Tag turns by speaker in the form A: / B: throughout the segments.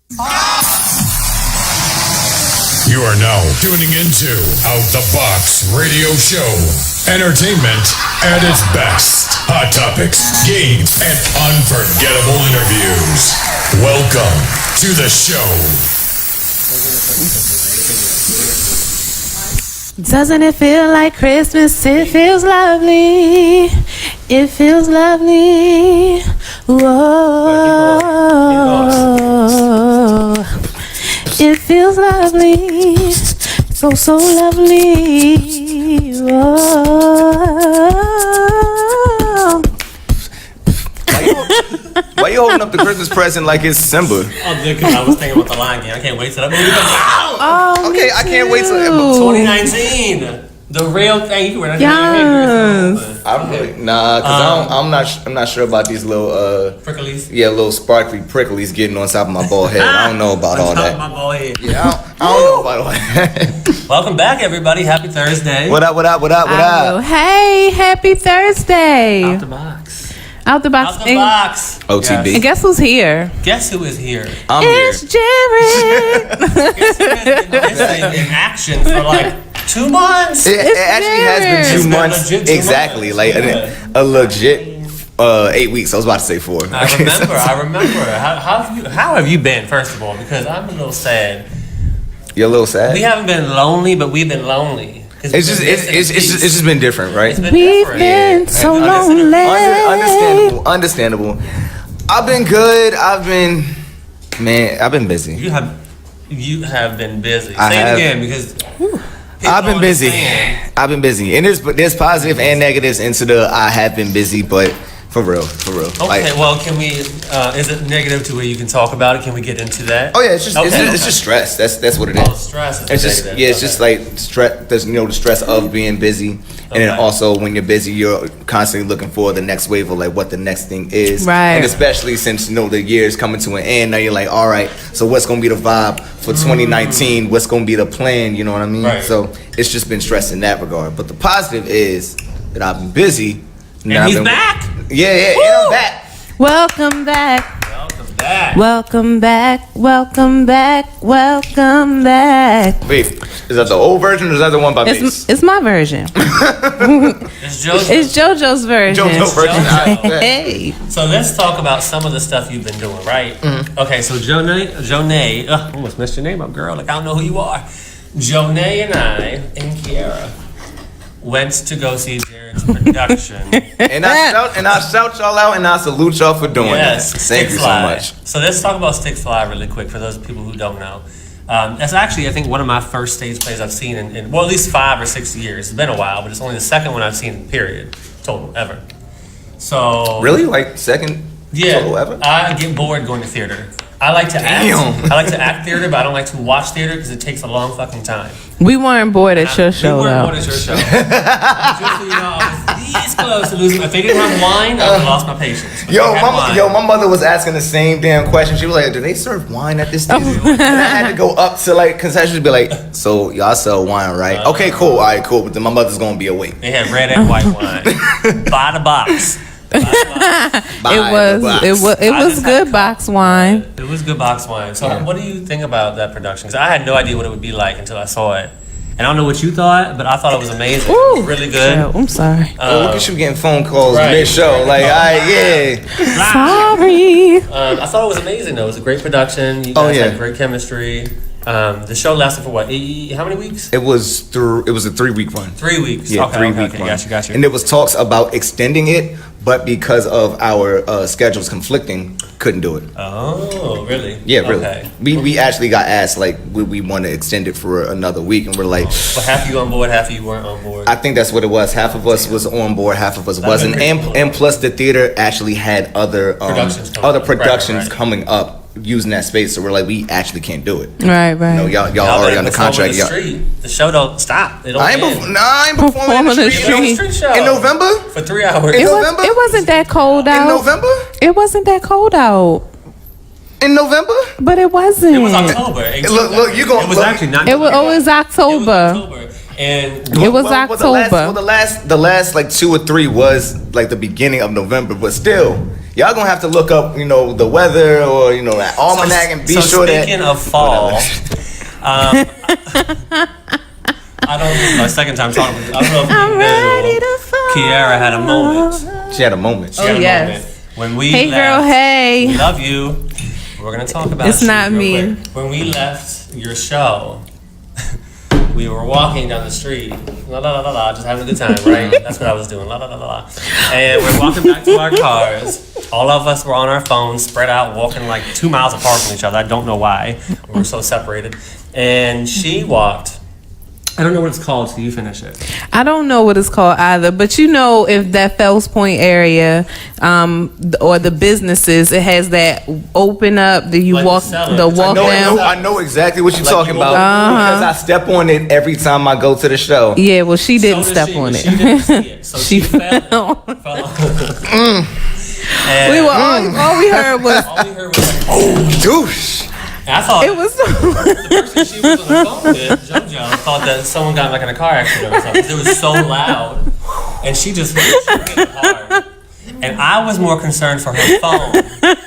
A: You are now tuning into Out the Box Radio Show. Entertainment at its best. Hot topics, games, and unforgettable interviews. Welcome to the show.
B: Doesn't it feel like Christmas? It feels lovely. It feels lovely. Whoa. It feels lovely. So lovely. Whoa.
C: Why you holding up the Christmas present like it's Simba?
D: Oh, because I was thinking about the Lion King. I can't wait till that movie comes out.
B: Oh,
C: Okay, I can't wait till
D: 2019. The real thing. You were not
B: yes.
C: I'm really cause I'm not sure about these little
D: pricklies.
C: Yeah, little sparkly pricklies getting on top of my bald head. I don't know about all that.
D: My bald head.
C: Yeah, I don't know about all that.
D: Welcome back, everybody. Happy Thursday.
C: What up?
B: Oh, hey, happy Thursday.
D: Out the box.
B: Out the box.
D: Out the box.
C: OTB.
B: And guess who's here?
D: Guess who is here?
C: I'm
B: It's
C: here.
B: Jared.
D: Guess who has been in action for like 2 months?
C: It actually has been 2 months.
D: Legit 2
C: Exactly,
D: months.
C: like a legit 8 weeks. I was about to say 4.
D: I remember. How have you been, first of all? Because I'm a little sad.
C: You're a little sad.
D: We haven't been lonely, but we've been lonely.
C: It's just been different, right?
D: It's been
B: We've
D: different.
B: been so lonely.
C: Understandable. I've been good. I've been busy.
D: You have been busy.
C: I
D: Say
C: have.
D: it again because
C: I've been busy.
D: understand.
C: I've been busy, and there's positive and negatives into the I have been busy, but for real.
D: Okay, well, can we? Is it negative to where you can talk about it? Can we get into that?
C: Oh yeah, it's just stress. That's what it is.
D: Oh, stress.
C: It's just it's just like stress. There's the stress of being busy, and then
D: Okay.
C: also when you're busy, you're constantly looking for the next wave of like what the next thing is.
B: Right.
C: And especially since the year is coming to an end, now you're like, all right, so what's gonna be the vibe for 2019? What's gonna be the plan? You know what I mean?
D: Right.
C: So it's just been stress in that regard. But the positive is that I've been busy.
D: And he's back.
C: Yeah, and I'm back.
B: Welcome back.
D: Welcome back.
B: Welcome back. Welcome back. Welcome back.
C: Wait, is that the old version or is that the one by bass?
B: It's my version.
D: It's JoJo.
B: It's JoJo's version.
C: JoJo version.
D: JoJo.
B: Hey.
D: So let's talk about some of the stuff you've been doing, right?
C: Mm-hmm.
D: Okay, so Jonay, I almost messed your name up, girl. Like I don't know who you are. Jonay and I and Kiara went to go see Jared's production.
C: And I shout y'all out and I salute y'all for doing
D: Yes,
C: that. Thank you so
D: Fly.
C: much.
D: So let's talk about Stick Fly really quick for those people who don't know. That's actually, I think, one of my first stage plays I've seen in at least 5 or 6 years. It's been a while, but it's only the second one I've seen, period, total, ever. So
C: Really? Like second total ever?
D: I get bored going to theater. I like to act.
C: Damn.
D: I like to act theater, but I don't like to watch theater because it takes a long fucking time.
B: We weren't bored at your show,
D: We weren't
B: though.
D: bored at your show. Just so you know, I was this close to losing. If they didn't have wine, I would have lost my patience. But they had wine.
C: My mother was asking the same damn question. She was like, "Do they serve wine at this theater?" And I had to go up to like concessions, be like, "So y'all sell wine, right? Okay, cool. All right, cool." But then my mother's gonna be awake.
D: They had red and white wine. By the box.
B: It was good box wine.
D: It was good box wine. So what do you think about that production? Because I had no idea what it would be like until I saw it. And I don't know what you thought, but I thought it was amazing. It was really good.
B: Oh, I'm sorry.
C: Look at you getting phone calls
D: Right.
C: mid-show. Like, yeah.
B: Sorry.
D: I thought it was amazing though. It was a great production. You guys had great chemistry. The show lasted for what? How many weeks?
C: It was a 3-week run.
D: 3 weeks.
C: Yeah,
D: okay,
C: 3-week
D: okay.
C: run.
D: Got you.
C: And there was talks about extending it, but because of our schedules conflicting, couldn't do it.
D: Oh, really?
C: Yeah, really.
D: Okay.
C: We actually got asked like, would we want to extend it for another week, and we're like,
D: But half of you on board, half of you weren't on board.
C: I think that's what it was. Half of us was on board, half of us wasn't,
D: pretty cool.
C: and plus the theater actually had other productions
D: Right.
C: coming up using that space, so we're like, we actually can't do it.
B: Right.
C: You know, y'all already under contract.
D: The street. The show don't stop. It don't
C: I ain't
D: end.
C: performing in the street.
D: Street show.
C: In November?
D: For 3 hours.
C: November?
B: It wasn't that cold out.
C: In November?
B: It wasn't that cold out.
C: In November?
B: But it wasn't.
D: It was October.
C: Look, you gonna
D: It was
C: look,
D: actually not.
B: It was October.
D: And
B: It was October.
C: The last like 2 or 3 was like the beginning of November, but still, y'all gonna have to look up, the weather or that almanac and be sure that.
D: Speaking of fall, I don't. My second time talking. I don't know if
B: I'm
D: you
B: ready
D: know.
B: to fall.
D: Kiara had a moment.
C: She had a moment.
D: She had a
B: yes.
D: moment. When we
B: Hey,
D: left,
B: girl, hey.
D: we love you. We're gonna talk about
B: It's
D: you
B: not
D: real
B: me.
D: quick. When we left your show, we were walking down the street, la la la la la, just having a good time, right? That's what I was doing, la la la la la. And we're walking back to our cars. All of us were on our phones, spread out, walking like 2 miles apart from each other. I don't know why. We were so separated. And she walked. I don't know what it's called, so you finish it.
B: I don't know what it's called either, but if that Fells Point area, or the businesses, it has that open up, that you
D: Like
B: walk,
D: the cellar.
B: the walk down.
C: I know exactly what you're
D: Like
C: talking
D: you
C: about because I step on it every time I go to the show.
B: Yeah, well, she didn't
D: So did
B: step
D: she,
B: on
D: but
B: it.
D: She didn't see it. So she fell. And
B: We were all we heard was
D: all we heard was like,
C: Douche.
D: and I thought
B: it was.
D: the person she was on the phone with, JoJo, thought that someone got like in a car accident or something. 'Cause it was so loud, and she just hit hard. And I was more concerned for her phone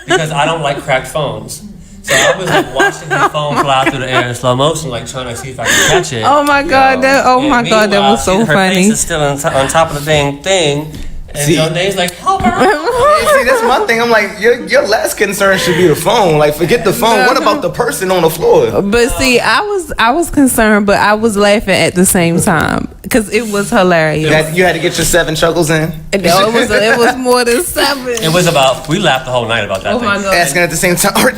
D: because I don't like cracked phones. So I was like watching her phone fly through the air in slow motion, like trying to see if I could catch it.
B: Oh my god! That was so
D: her
B: funny.
D: face is still on top of the dang thing, and
C: See-
D: Jonay's like, "Help her!"
C: Yeah, see, that's my thing. I'm like, your last concern should be the phone. Like, forget the phone. What about the person on the floor?
B: But see, I was concerned, but I was laughing at the same time because it was hilarious.
C: You had to get your 7 chuckles in.
B: No, it was more than 7.
D: It was about. We laughed the whole night about that
B: Oh
D: thing.
B: my god!
C: Asking at the same time, are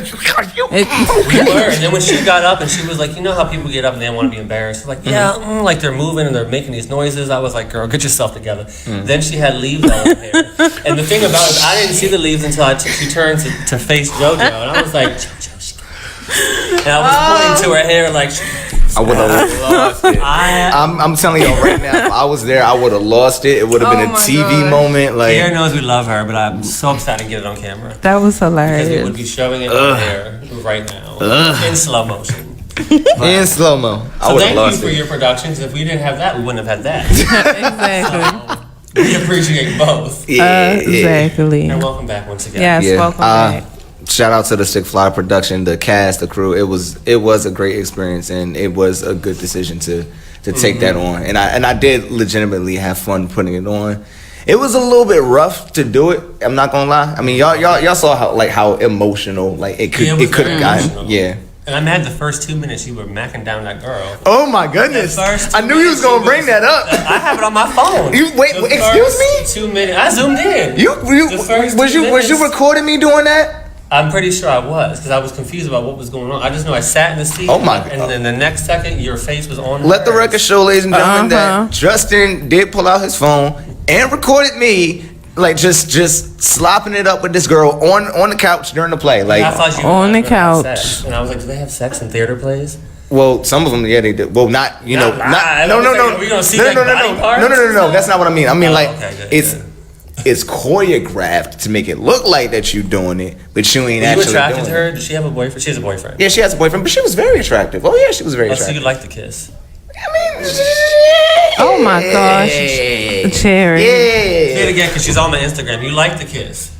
C: you?
D: We were, and then when she got up and she was like, you know how people get up and they don't want to be embarrassed? Like, yeah, like they're moving and they're making these noises. I was like, girl, get yourself together. Then she had leaves all in her hair. And the thing about it is, I didn't see the leaves until she turned to face JoJo. And I was like, JoJo, she and I was pointing to her hair like,
C: I would have lost it. I'm telling y'all right now, if I was there, I would have lost it. It would have been a TV moment. Like,
D: Kiara knows we love her, but I'm so upset to get it on camera.
B: That was
D: Because it
B: hilarious.
D: would be shoving in her hair right now in slow motion.
C: in slow mo. I
D: So
C: would have
D: thank you
C: lost
D: for
C: it.
D: your productions. If we didn't have that, we wouldn't have had that.
B: Exactly.
D: We appreciate both.
B: Exactly.
D: And welcome back once again.
B: Yes,
C: Yeah.
B: welcome back.
C: Shout out to the Sick Fly production, the cast, the crew. It was a great experience, and it was a good decision to take that on. And I did legitimately have fun putting it on. It was a little bit rough to do it. I'm not gonna lie. I mean, y'all saw how emotional it could have gotten.
D: emotional.
C: Yeah.
D: And I'm mad the first 2 minutes you were macking down that girl.
C: Oh my goodness!
D: The first
C: I
D: 2
C: knew you was
D: minutes
C: gonna bring that up.
D: I have it on my phone.
C: Wait,
D: The
C: excuse me?
D: first 2 minutes. I zoomed in. The first
C: Was
D: 2
C: you
D: minutes,
C: recording me doing that?
D: I'm pretty sure I was because I was confused about what was going on. I just know I sat in the seat.
C: Oh my
D: And
C: God.
D: then the next second, your face was on.
C: Let the
D: hers.
C: record show, ladies and gentlemen, that Justin did pull out his phone and recorded me, like just slopping it up with this girl on the couch during the play. Like,
D: I thought you
B: On
D: guys
B: the
D: were having
B: couch.
D: sex. And I was like, do they have sex in theater plays?
C: well, some of them, yeah, they did. Well, not
D: Not live.
C: no.
D: I was like, we gonna see
C: no,
D: like
C: no, no,
D: body
C: no,
D: parts
C: no, no, no,
D: and
C: no.
D: stuff?
C: That's not what I mean. I mean,
D: Oh,
C: like,
D: okay, good,
C: it's choreographed to make it look like that you doing it, but you ain't
D: Were you
C: actually
D: attracted
C: doing
D: to her?
C: it.
D: Does she have a boyfriend? She has a boyfriend.
C: Yeah, she has a boyfriend, but she was very attractive. Oh yeah, she was very
D: Oh, so
C: attractive.
D: you like the kiss?
C: I mean,
B: Oh my gosh. Cherry.
D: Say it
C: Yeah.
D: again because she's on my Instagram. You like the kiss?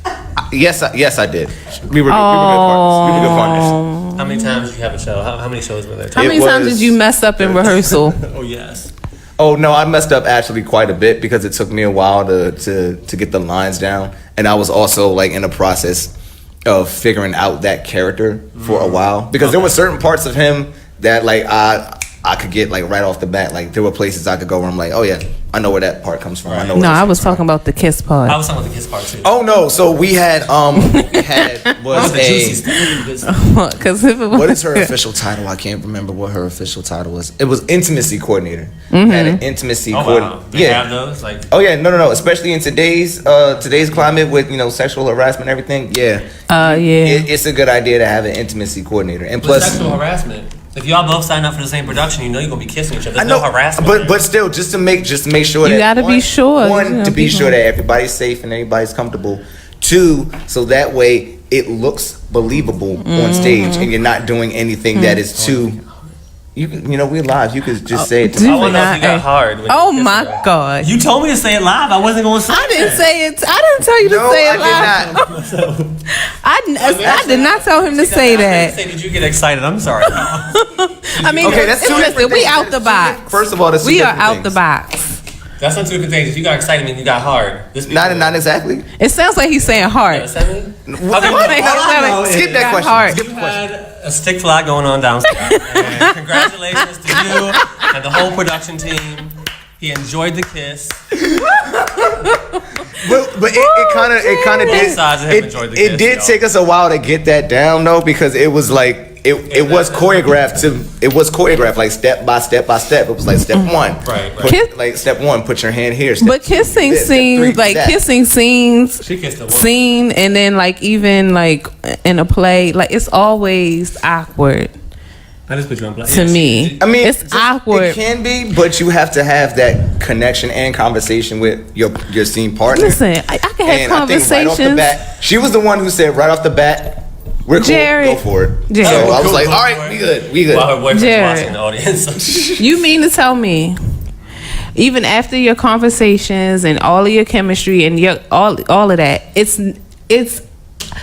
C: Yes, I did. We were good partners. We were good partners.
D: How many times did you have a show? How many shows were there?
B: How many times did you mess up in rehearsal?
D: Oh yes.
C: Oh no, I messed up actually quite a bit because it took me a while to get the lines down, and I was also like in the process of figuring out that character for a while because there were certain parts of him that like I could get like right off the bat. Like there were places I could go where I'm like, oh yeah, I know where that part comes from. I know. Where
B: No,
C: this
B: I was
C: comes from.
B: talking about the kiss
D: I
B: part.
D: was talking about the kiss part too.
C: Oh no, so we had was
D: the juicy
C: a
D: stuff.
B: Because if it was,
C: what is her official title? I can't remember what her official title was. It was intimacy coordinator. Had an intimacy
D: Oh
C: coordinator.
D: wow. They have those like.
C: Oh yeah, no. Especially in today's climate with sexual harassment and everything. Yeah,
B: yeah.
C: it's a good idea to have an intimacy coordinator. And
D: But
C: plus,
D: sexual harassment. If y'all both sign up for the same production, you know you're gonna be kissing each other.
C: I
D: There's
C: know,
D: no harassment.
C: but still, just to make sure
B: You
C: that
B: gotta be sure,
C: to be sure that everybody's safe and everybody's comfortable. Two, so that way it looks believable on stage and you're not doing anything that is too You know, we live. You could just say it.
B: do
D: I want to know if you got hard. when
B: Oh
D: you kissed
B: my
D: her.
B: God.
D: You told me to say it live. I wasn't going to say
B: I didn't
D: that.
B: say it. I didn't tell you to
C: No,
B: say
C: I
B: it live.
C: did not.
B: I did not tell him to say that.
D: Say, did you get excited? I'm sorry.
B: I mean,
C: Okay, that's two different
B: we
C: things.
B: out the box.
C: First of all, that's two
B: we are
C: different
B: out
C: things.
B: the box.
D: That's not two different things. If you got excited, mean you got hard. This
C: Not exactly.
B: It sounds like he's saying hard.
C: What?
D: Skip
C: Skip that question.
B: Hard.
C: Skip
D: You
C: the question.
D: had a stick fly going on downstairs. And congratulations to you and the whole production team. He enjoyed the kiss.
C: But it kind of
D: Both
C: did.
D: sides have enjoyed the
C: It
D: kiss,
C: did
D: y'all.
C: take us a while to get that down though, because it was like it was choreographed like step by step by step. It was like step one,
D: Right.
C: Like step one, put your hand here. Step
B: But kissing
C: this, step
B: scenes,
C: three,
B: like
C: that.
B: kissing scenes,
D: She kissed a woman.
B: scene, and then like even like in a play, like it's always awkward
D: I just put you on blast.
B: to me.
C: I mean,
B: it's
C: just-
B: awkward.
C: It can be, but you have to have that connection and conversation with your scene partner.
B: Listen, I can have
C: And I think right off the
B: conversations.
C: bat, she was the one who said right off the bat, "We're cool,
B: Jared.
C: go for it."
B: Jared.
C: So I was
D: Cool,
C: like,
D: go
C: "All
D: for
C: right,
D: it."
C: we good."
D: While her boyfriend's
B: Jared.
D: watching the audience.
B: You mean to tell me, even after your conversations and all of your chemistry and your all of that, it's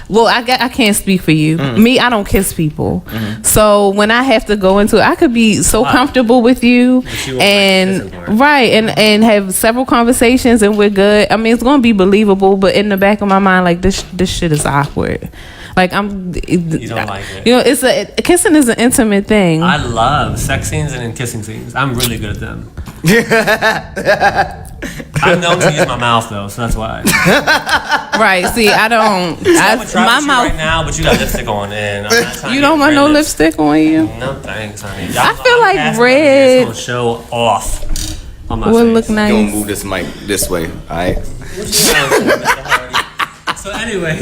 B: well, I can't speak for you. Me, I don't kiss people. So when I have to go into it, I could be so comfortable with you
D: you won't
B: and
D: like kissing part.
B: right and have several conversations and we're good. I mean, it's gonna be believable, but in the back of my mind, like this shit is awkward. Like
D: You don't like it.
B: You know, kissing is an intimate thing.
D: I love sex scenes and kissing scenes. I'm really good at them. I'm known to use my mouth though, so that's why.
B: Right. See, I don't.
D: I would try
B: my
D: with you
B: mouth.
D: right now, but you got lipstick on, and I'm not trying
B: You
D: to
B: don't
D: get
B: want no
D: red lips.
B: lipstick on you.
D: No thanks, honey.
B: I feel like
D: It's
B: red
D: gonna show off on my
B: would
D: face.
B: look
C: Gonna
B: nice.
C: move this mic this way. All right.
D: So anyway,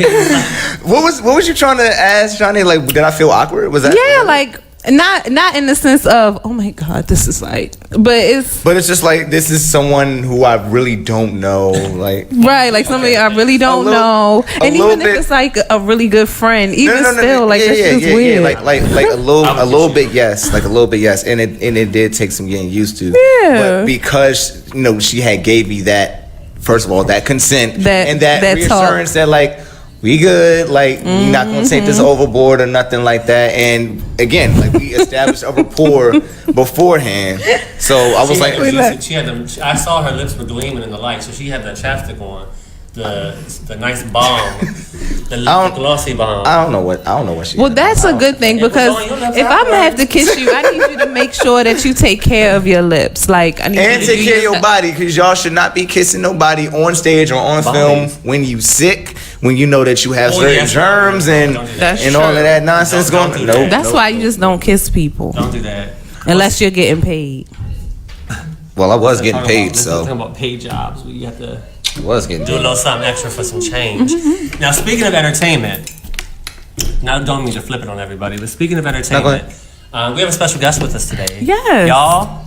C: What was you trying to ask, Johnny? Like, did I feel awkward? Was that?
B: Yeah, like not in the sense of oh my god, this is like, but it's
C: But it's just like this is someone who I really don't know. Like,
B: right, like somebody I really don't
C: A little-
B: know,
C: a
B: and
C: little
B: even
C: bit-
B: if it's like a really good friend, even still, like
C: yeah,
B: that's
C: yeah,
B: just
C: yeah,
B: weird.
C: yeah. Like a little bit, yes, like a little bit, yes, and it did take some getting used to.
B: Yeah.
C: But because she had gave me that, first of all, that consent and that
B: that
C: reassurance that like we good, like we're not gonna take this overboard or nothing like that. And again, like we established a rapport beforehand. So I was like,
D: she had them. I saw her lips were gleaming in the light, so she had that chapstick on, the nice balm, the glossy balm.
C: I don't know what she.
B: Well, that's a good thing because
D: on your lips
B: if I'm gonna have to kiss you, I need you to make sure that you take care of your lips. Like I need
C: And
B: you to
C: take
B: do
C: care of your body, because y'all should not be kissing nobody on stage or on film
D: Bodies.
C: when you sick, when you know that you have
D: Oh,
C: certain
D: yes,
C: germs
D: don't do that.
B: That's
C: and all of
B: true.
C: that nonsense
D: Don't
C: going.
D: do that.
B: That's why you just don't kiss people
D: Don't do that.
B: unless you're getting paid.
C: Well, I was getting
D: Talking
C: paid,
D: about-
C: so
D: talking about paid jobs, where you have to
C: I was getting
D: do a
C: paid.
D: little something extra for some change. Now, speaking of entertainment, now don't mean to flip it on everybody, but speaking of entertainment, we have a special guest with us today.
B: Yes.
D: Y'all,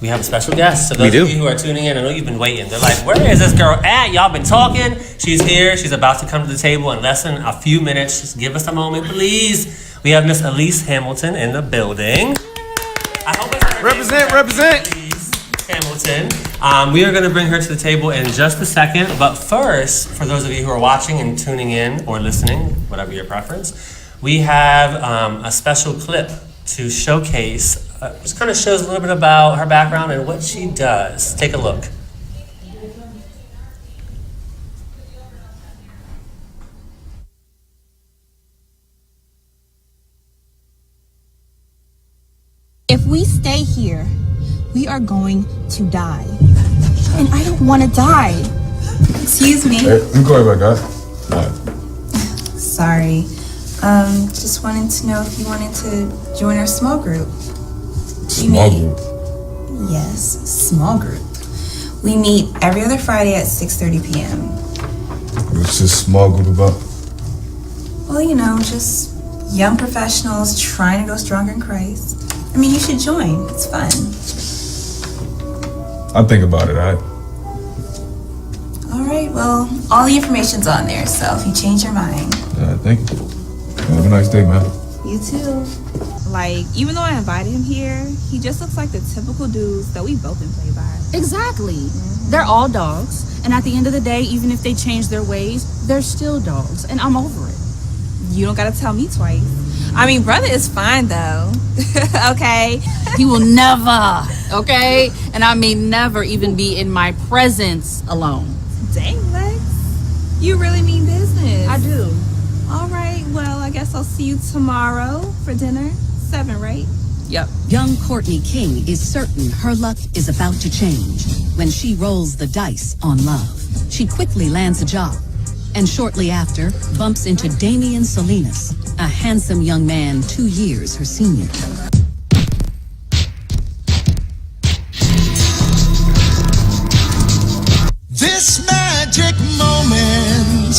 D: we have a special guest. So those
C: do.
D: of you who are tuning in, I know you've been waiting. They're like, where is this girl at? Y'all been talking. She's here. She's about to come to the table in less than a few minutes. Just give us a moment, please. We have Miss Alyse Hamilton in the building. I hope it's her name.
C: Represent.
D: Alyse Hamilton. We are going to bring her to the table in just a second. But first, for those of you who are watching and tuning in or listening, whatever your preference, we have a special clip to showcase. Just kind of shows a little bit about her background and what she does. Take a look.
E: If we stay here, we are going to die. And I don't want to die. Excuse me.
F: Hey, let me call you back, guys. Alright.
E: Sorry. Just wanted to know if you wanted to join our small group.
F: Small group.
E: Yes, small group. We meet every other Friday at 6:30 p.m.
F: What's this small group about?
E: Well, just young professionals trying to go stronger in Christ. I mean, you should join. It's fun.
F: I'll think about it, alright?
E: All right, well, all the information's on there, so if you change your mind.
F: Alright, thank you. Have a nice day, man.
E: You You too. Like, even though I invited him here, he just looks like the typical dudes that we've both been played by.
G: Exactly. They're all dogs. And at the end of the day, even if they change their ways, they're still dogs. And I'm over it.
E: You don't gotta tell me twice. I mean, brother is fine though. Okay?
G: He will never, okay? And I mean never even be in my presence alone.
E: Dang, Lex. You really mean business.
G: I do.
E: All right, well, I guess I'll see you tomorrow for dinner. 7, right?
G: Yep.
H: Young Courtney King is certain her luck is about to change when she rolls the dice on love. She quickly lands a job, and shortly after, bumps into Damian Salinas, a handsome young man 2 years her senior.
I: This magic moment.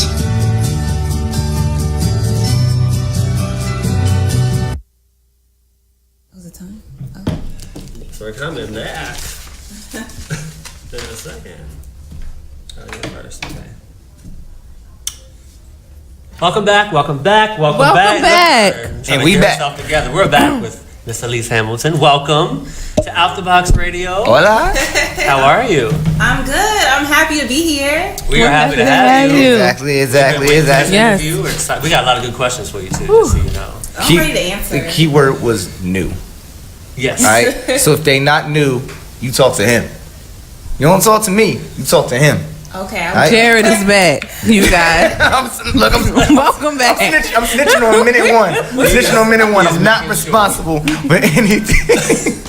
E: Was it time?
D: So we're coming back. In a second. Oh, you first, okay. Welcome back.
B: Welcome back.
C: And we back.
D: Together. We're back with Miss Alyse Hamilton. Welcome to Out the Box Radio.
C: Hola.
D: How are you?
E: I'm good. I'm happy to be here.
D: We are happy to have you.
C: Exactly.
B: Yes.
D: We're excited. We got a lot of good questions for you too, just so you know.
E: I'm ready to answer.
C: The key word was new.
D: Yes.
C: All right. So if they not new, you talk to him. You don't talk to me. You talk to him.
E: Okay.
C: Right?
B: Jared is back, you guys. Welcome back.
C: I'm snitching on minute one. I'm not responsible for anything.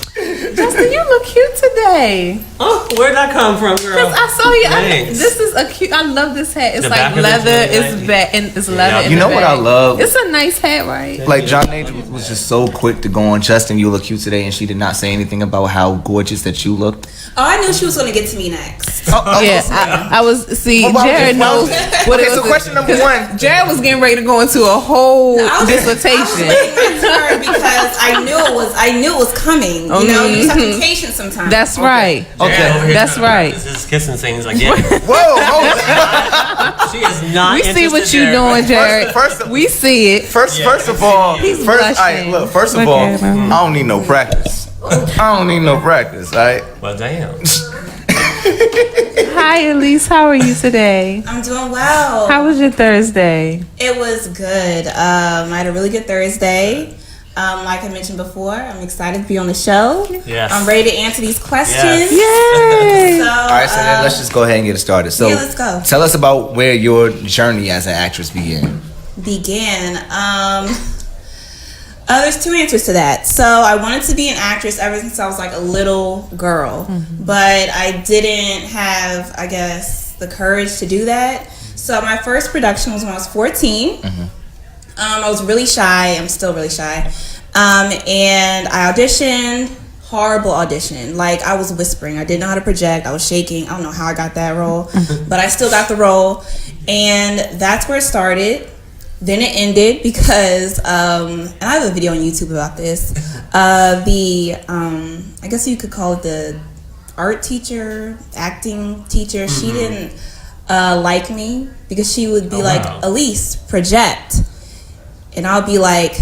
B: Justin, you look cute today.
D: Oh, where'd that come from, girl?
B: Cause I saw you.
D: Thanks.
B: This is a cute. I love this hat. It's
D: The
B: like
D: back of
B: leather.
D: it's really
B: It's
D: nice.
B: back and it's leather. in
C: You know
B: the
C: what I
B: back.
C: love?
B: It's a nice hat, right?
C: Like John Angel was just so quick to go on Justin, you look cute today, and she did not say anything about how gorgeous that you looked.
E: Oh, I knew she was going to get to me next.
B: Yeah, I was. See,
C: Well,
B: Jared knows what
C: Okay,
B: it was.
C: so question number one.
B: Jared was getting ready to go into a whole
E: I was
B: dissertation.
E: waiting my turn because I knew it was coming. You know, you just have to be patient sometimes.
B: That's right.
C: Okay.
D: Over here
B: That's
D: trying to
B: right.
D: practice his kissing things again.
C: Whoa!
D: She is not.
B: We see what
D: interested,
B: you doing, Jared.
C: First-
B: We see it.
C: First of all,
B: He's
C: first
B: blushing.
C: of
B: Look
C: all,
B: at him.
C: I don't need no practice. I don't need no practice, all right?
D: Well, damn.
B: Hi, Alyse. How are you today?
E: I'm doing well.
B: How was your Thursday?
E: It was good. I had a really good Thursday. Like I mentioned before, I'm excited to be on the show.
D: Yes.
E: I'm ready to answer these questions.
B: Yay!
E: So,
C: All right, so then let's just go ahead and get it started. So,
E: yeah, let's go.
C: Tell us about where your journey as an actress began.
E: There's 2 answers to that. So I wanted to be an actress ever since I was like a little girl, but I didn't have, I guess, the courage to do that. So my first production was when I was 14. I was really shy. I'm still really shy. And I auditioned. Horrible audition. Like, I was whispering. I didn't know how to project. I was shaking. I don't know how I got that role, but I still got the role. And that's where it started. Then it ended because, and I have a video on YouTube about this. I guess you could call it the art teacher, acting teacher. She didn't like me because she would be like, Alyse, project. And I'll be like,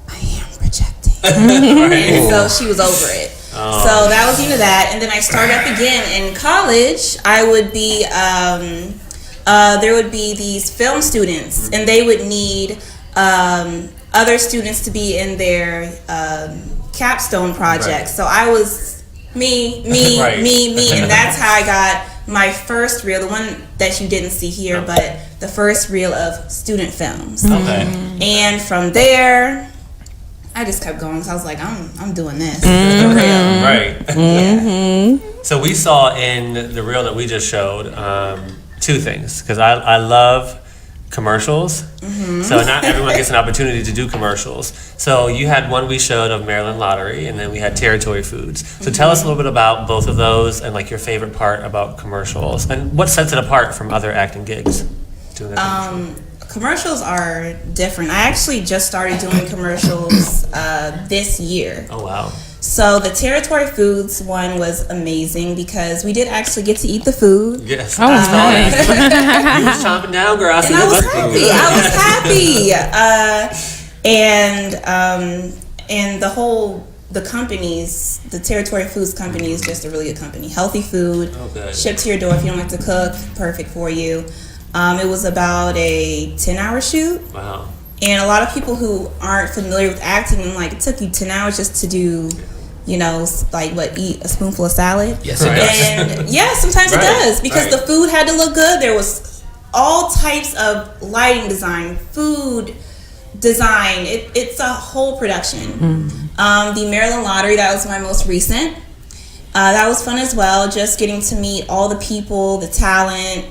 E: I am projecting. And so she was over it. So that was the end of that. And then I started up again in college. I would be, there would be these film students, and they would need other students to be in their capstone projects. So I was me,
D: Right.
E: and that's how I got my first reel, the one that you didn't see here, but the first reel of student films.
D: Okay.
E: And from there, I just kept going. So I was like, I'm doing this. This is the reel.
D: Right.
E: Yeah.
D: So we saw in the reel that we just showed 2 things, because I love commercials. So not everyone gets an opportunity to do commercials. So you had one we showed of Maryland Lottery, and then we had Territory Foods. So tell us a little bit about both of those and like your favorite part about commercials and what sets it apart from other acting gigs. Doing a commercial.
E: Commercials are different. I actually just started doing commercials this year.
D: Oh wow.
E: So the Territory Foods one was amazing because we did actually get to eat the food.
D: Yes.
B: Oh, nice.
D: You was chomping down, girl. I see
E: And I
D: your
E: was
D: butt
E: happy.
D: food.
E: I was happy. And the companies, the Territory Foods company is just a really good company. Healthy food, shipped to your door if you don't like to cook, perfect for you. It was about a 10-hour shoot.
D: Wow.
E: And a lot of people who aren't familiar with acting, like, it took you 10 hours just to do, eat a spoonful of salad.
C: Yes, it does.
E: And yeah, sometimes it does, because the food had to look good. There was all types of lighting design, food design. It's a whole production. The Maryland Lottery, that was my most recent. That was fun as well, just getting to meet all the people, the talent.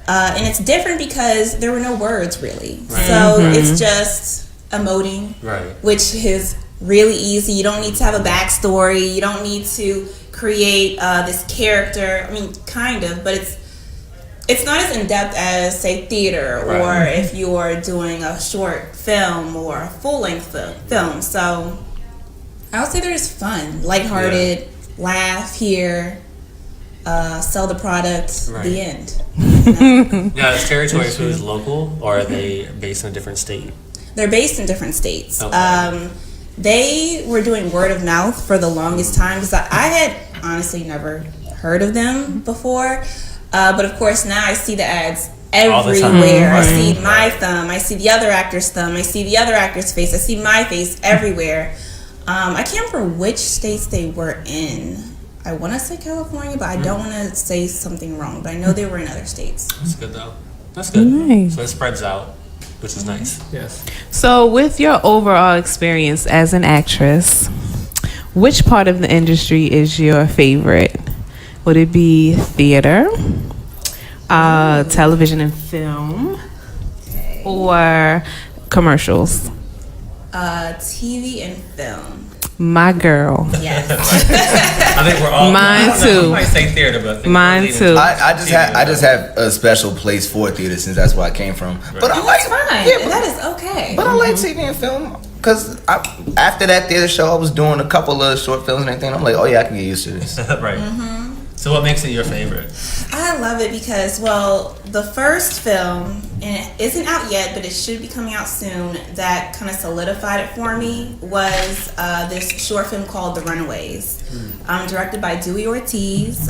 E: And it's different because there were no words really. Right. So it's just emoting, which is really easy. You don't need to have a backstory. You don't need to create this character. I mean, kind of, but it's not as in-depth as, say, theater or if you are doing a short film or a full-length film. So I would say they're just fun, lighthearted, laugh here, sell the product, the end.
D: Now, is Territory Foods local, or are they based in a different state?
E: They're based in different states.
D: Okay.
E: They were doing word of mouth for the longest time, because I had honestly never heard of them before. But of course now I see the ads everywhere. I see my thumb, I see the other actor's thumb, I see the other actor's face, I see my face everywhere. I can't remember which states they were in. I want to say California, but I don't want to say something wrong. But I know they were in other states.
D: That's good though. That's good.
B: Nice.
D: So it spreads out, which is nice.
C: Yes.
B: So with your overall experience as an actress, which part of the industry is your favorite? Would it be theater, television and film, or commercials?
E: TV and film.
B: My girl.
E: Yes.
D: I think we're all.
B: Mine too.
D: I might say theater, but I think
B: Mine
D: we're
B: too.
C: I just have a special place for theater since that's where I came from. But I like
E: fine.
C: yeah,
E: That is okay.
C: But I like TV and film because after that theater show, I was doing a couple of short films and everything. I'm like, oh yeah, I can get used to this.
D: Right. So what makes it your favorite?
E: I love it because, well, the first film, and it isn't out yet, but it should be coming out soon, that kind of solidified it for me, was this short film called The Runaways, directed by Dewey Ortiz.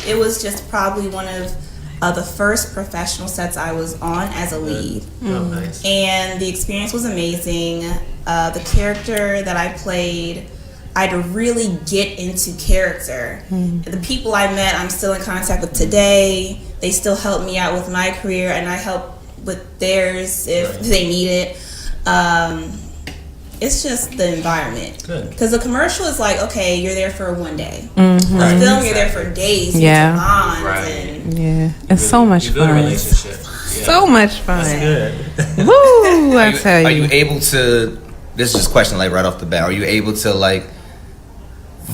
E: It was just probably one of the first professional sets I was on as a lead.
D: Oh, nice.
E: And the experience was amazing. The character that I played, I had to really get into character. The people I met, I'm still in contact with today. They still help me out with my career, and I help with theirs if they need it. It's just the environment. Good. Because the commercial is like, okay, you're there for one day. The film, you're there for days.
B: Yeah. It's so much
D: you build a
B: fun.
D: relationship.
B: So much fun.
D: That's good.
B: Woo! I tell you.
C: Are you able to? This is just a question, like right off the bat. Are you able to like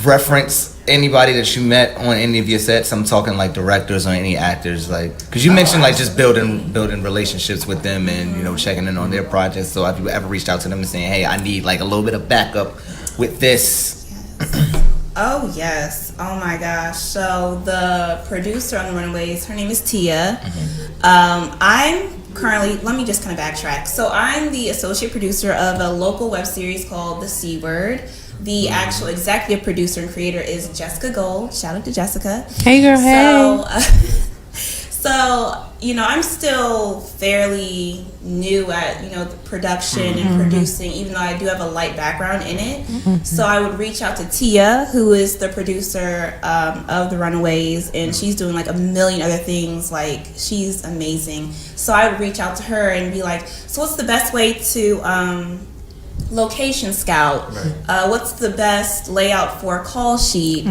C: reference anybody that you met on any of your sets? I'm talking like directors or any actors, like because you mentioned like just building relationships with them and checking in on their projects. So have you ever reached out to them and saying, hey, I need like a little bit of backup with this?
E: Oh yes. Oh my gosh. So the producer on The Runaways, her name is Tia. I'm currently, let me just kind of backtrack. So I'm the associate producer of a local web series called The C Word. The actual executive producer and creator is Jessica Gold. Shout out to Jessica.
B: Hey girl, hey.
E: So, I'm still fairly new at, the production and producing, even though I do have a light background in it. So I would reach out to Tia, who is the producer of The Runaways, and she's doing like a million other things. Like, she's amazing. So I would reach out to her and be like, so what's the best way to location scout? What's the best layout for a call sheet?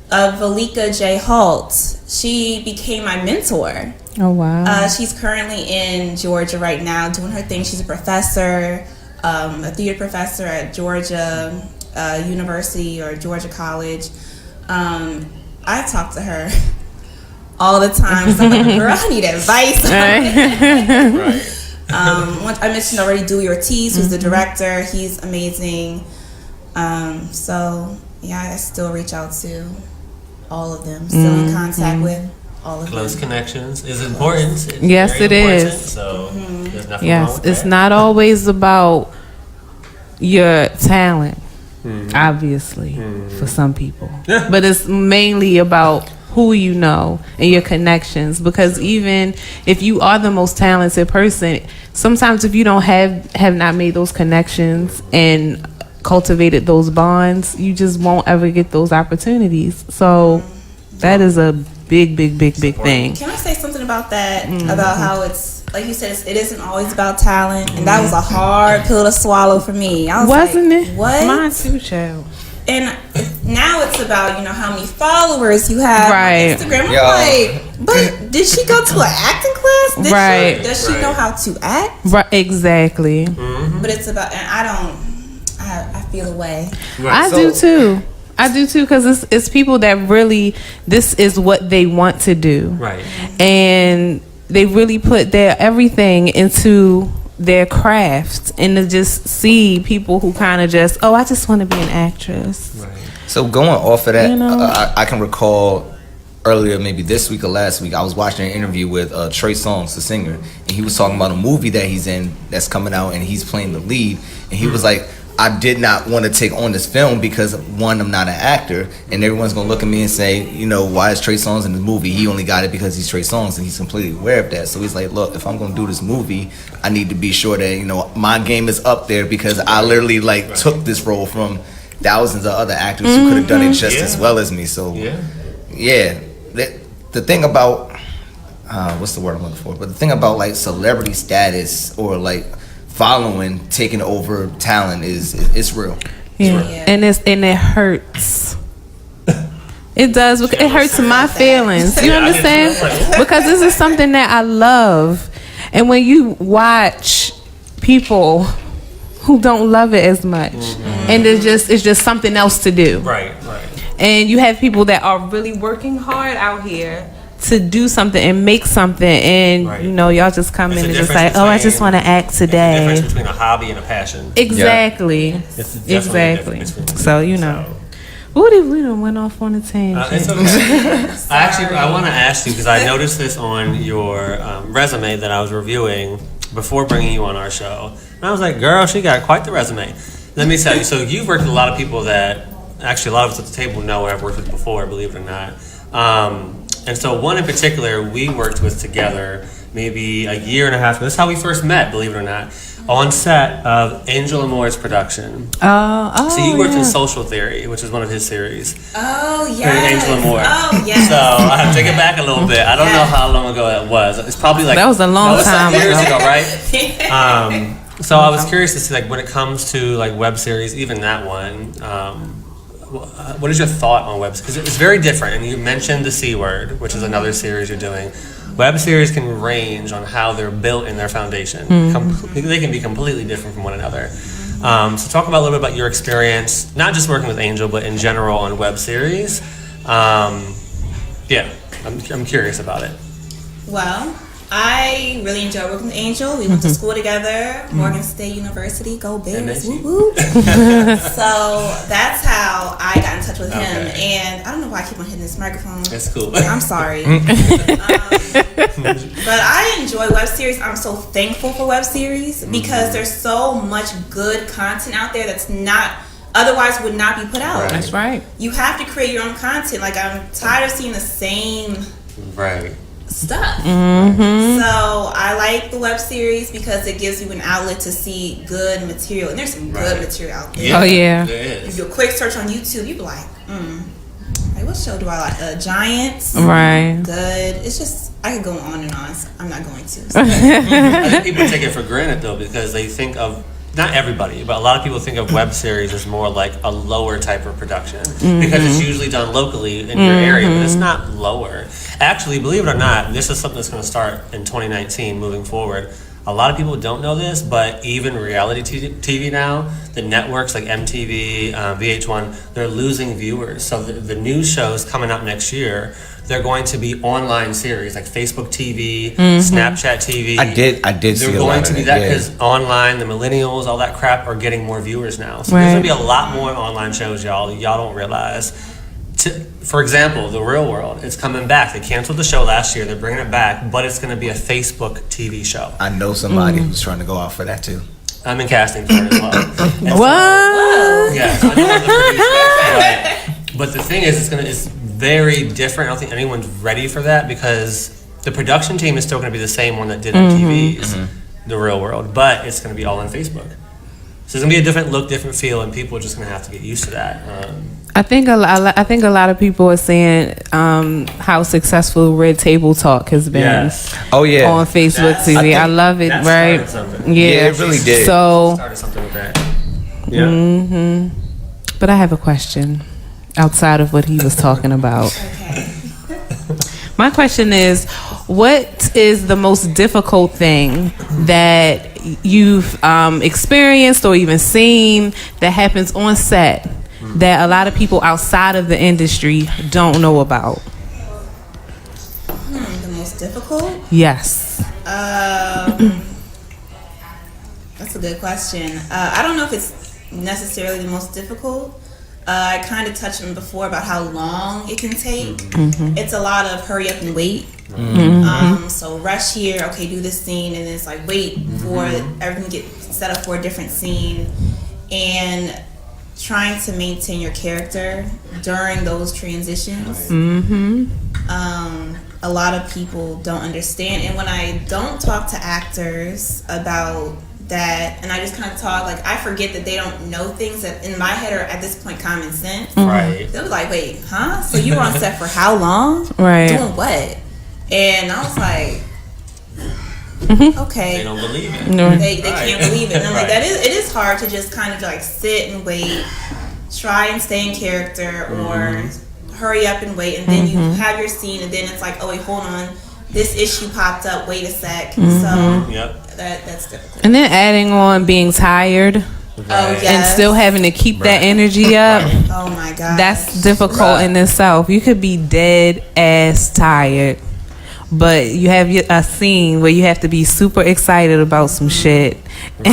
E: Valika J. Halt, she became my mentor.
B: Oh wow.
E: She's currently in Georgia right now doing her thing. She's a professor, a theater professor at Georgia University or Georgia College. I talk to her all the time. So I'm like, girl, I need advice. I mentioned already Dewey Ortiz, who's the director. He's amazing. So yeah, I still reach out to all of them. Still in contact with all of
D: Close
E: them.
D: connections is important. It's
B: Yes,
D: very
B: it
D: important,
B: is.
D: So there's nothing wrong
B: Yes,
D: with
B: it's
D: that.
B: not always about your talent, obviously, for some people.
D: Yeah.
B: But it's mainly about who you know and your connections. Because even if you are the most talented person, sometimes if you don't have not made those connections and cultivated those bonds, you just won't ever get those opportunities. So that is a big thing.
E: Can I say something about that? About how it's like you said, it isn't always about talent, and that was a hard pill to swallow for me. I was
B: Wasn't
E: like,
B: it?
E: What?
B: Mine too, child.
E: And now it's about how many followers you have
B: Right.
E: on Instagram. I'm
C: Yo.
E: like, but did she go to an acting class?
B: Right.
E: Does she know how to act?
B: Right, exactly.
E: But it's about, and I feel away.
B: I do too. Because it's people that really, this is what they want to do.
D: Right.
B: And they really put their everything into their craft, and to just see people who kind of just, I just want to be an actress.
D: Right.
C: So going off of that,
B: You know?
C: I can recall earlier, maybe this week or last week, I was watching an interview with Trey Songz, the singer, and he was talking about a movie that he's in that's coming out, and he's playing the lead, and he was like, I did not want to take on this film because, one, I'm not an actor, and everyone's going to look at me and say, why is Trey Songz in the movie? He only got it because he's Trey Songz, and he's completely aware of that. So he's like, look, if I'm going to do this movie, I need to be sure that, my game is up there, because I literally, took this role from thousands of other actors who could have done it just as well as me. So, yeah. The thing about, what's the word I'm looking for? But the thing about, celebrity status or, following taking over talent it's real.
B: Yeah. And it hurts. It does. It hurts my feelings. You understand? Because this is something that I love, and when you watch people who don't love it as much, and it's just something else to do.
D: Right.
B: And you have people that are really working hard out here to do something and make something, and y'all just come in and just like, I just want to act today.
D: It's the difference between a hobby and a passion.
B: Exactly.
D: It's definitely
B: Exactly.
D: the difference between
B: So
D: the two.
B: we done went off on a tangent.
D: It's okay. I want to ask you, because I noticed this on your resume that I was reviewing before bringing you on our show, and I was like, girl, she got quite the resume. Let me tell you. So you've worked with a lot of people that actually a lot of us at the table know I've worked with before, believe it or not. And so one in particular we worked with together maybe a year and a half ago. This is how we first met, believe it or not, on set of Angel Amore's production. So you worked in Social Theory, which is one of his series.
E: Oh, yes.
D: Angel Amore.
E: Oh, yes.
D: So I have to take it back a little bit. I don't know how long ago that was. It's probably
B: That was a long time
D: years
B: ago.
D: ago, right? So I was curious to see, when it comes to web series, even that one, what is your thought on web series? Because it's very different, and you mentioned the C Word, which is another series you're doing. Web series can range on how they're built in their foundation. They can be completely different from one another. So talk about a little bit about your experience, not just working with Angel, but in general on web series. I'm curious about it.
E: Well, I really enjoy working with Angel. We went to school together, Morgan State University, go Bears, woo woo. So that's how I got in touch with him. And I don't know why I keep on hitting this microphone.
D: That's cool.
E: I'm sorry. But I enjoy web series. I'm so thankful for web series because there's so much good content out there that's not otherwise would not be put out.
D: Right.
B: That's right.
E: You have to create your own content. I'm tired of seeing the same stuff. So I like the web series because it gives you an outlet to see good material, and there's some good material out there.
B: Oh yeah.
E: If you do a quick search on YouTube, you be like, what show do I like? Giants.
B: Right.
E: Good. It's just I could go on and on. So I'm not going to.
D: I think people take it for granted though, because they think of, not everybody, but a lot of people think of web series as more like a lower type of production because it's usually done locally in your area, but it's not lower. Actually, believe it or not, this is something that's going to start in 2019 moving forward. A lot of people don't know this, but even reality TV now, the networks like MTV, VH1, they're losing viewers. So the new shows coming up next year, they're going to be online series like Facebook TV, Snapchat TV.
C: I did see
D: They're
C: a lot
D: going
C: of
D: to be
C: that,
D: that because online, the millennials, all that crap are getting more viewers now. So
B: Right.
D: there's going to be a lot more online shows, y'all don't realize. For example, The Real World, it's coming back. They canceled the show last year. They're bringing it back, but it's going to be a Facebook TV show.
C: I know somebody who's trying to go out for that too.
D: I'm in casting for it as well.
B: What?
D: Yeah, so I know the producer, but the thing is, it's very different. I don't think anyone's ready for that because the production team is still going to be the same one that did MTV's The Real World, but it's going to be all on Facebook. So it's going to be a different look, different feel, and people are just going to have to get used to that.
B: I think a lot of people are saying how successful Red Table Talk has been.
D: Yes.
C: Oh yeah.
B: On Facebook TV. I love it.
D: That
B: Right?
D: started something.
B: Yeah,
C: it really did.
B: So,
D: Started something with that. Yeah.
B: but I have a question outside of what he was talking about.
E: Okay.
B: My question is, what is the most difficult thing that you've experienced or even seen that happens on set that a lot of people outside of the industry don't know about?
E: The most difficult?
B: Yes.
E: That's a good question. I don't know if it's necessarily the most difficult. I kind of touched on before about how long it can take. It's a lot of hurry up and wait. So rush here, okay, do this scene, and then it's like wait for everything to get set up for a different scene, and trying to maintain your character during those transitions. A lot of people don't understand, and when I don't talk to actors about that, and I just kind of talk, like, I forget that they don't know things that in my head are at this point common sense.
D: Right.
E: They was like, wait, huh? So you were on set for how long?
B: Right.
E: Doing what? And I was like, okay.
D: They don't believe it.
B: No.
E: They can't believe it. And I'm like,
D: Right.
E: it is hard to just kind of like sit and wait, try and stay in character, or hurry up and wait, and then you have your scene, and then it's like, oh wait, hold on, this issue popped up, wait a sec. So
D: Yep.
E: that's difficult.
B: And then adding on being tired
E: Oh yes.
B: and still having to keep that energy up.
E: Oh my god.
B: That's difficult in itself. You could be dead ass tired, but you have a scene where you have to be super excited about some shit.
E: I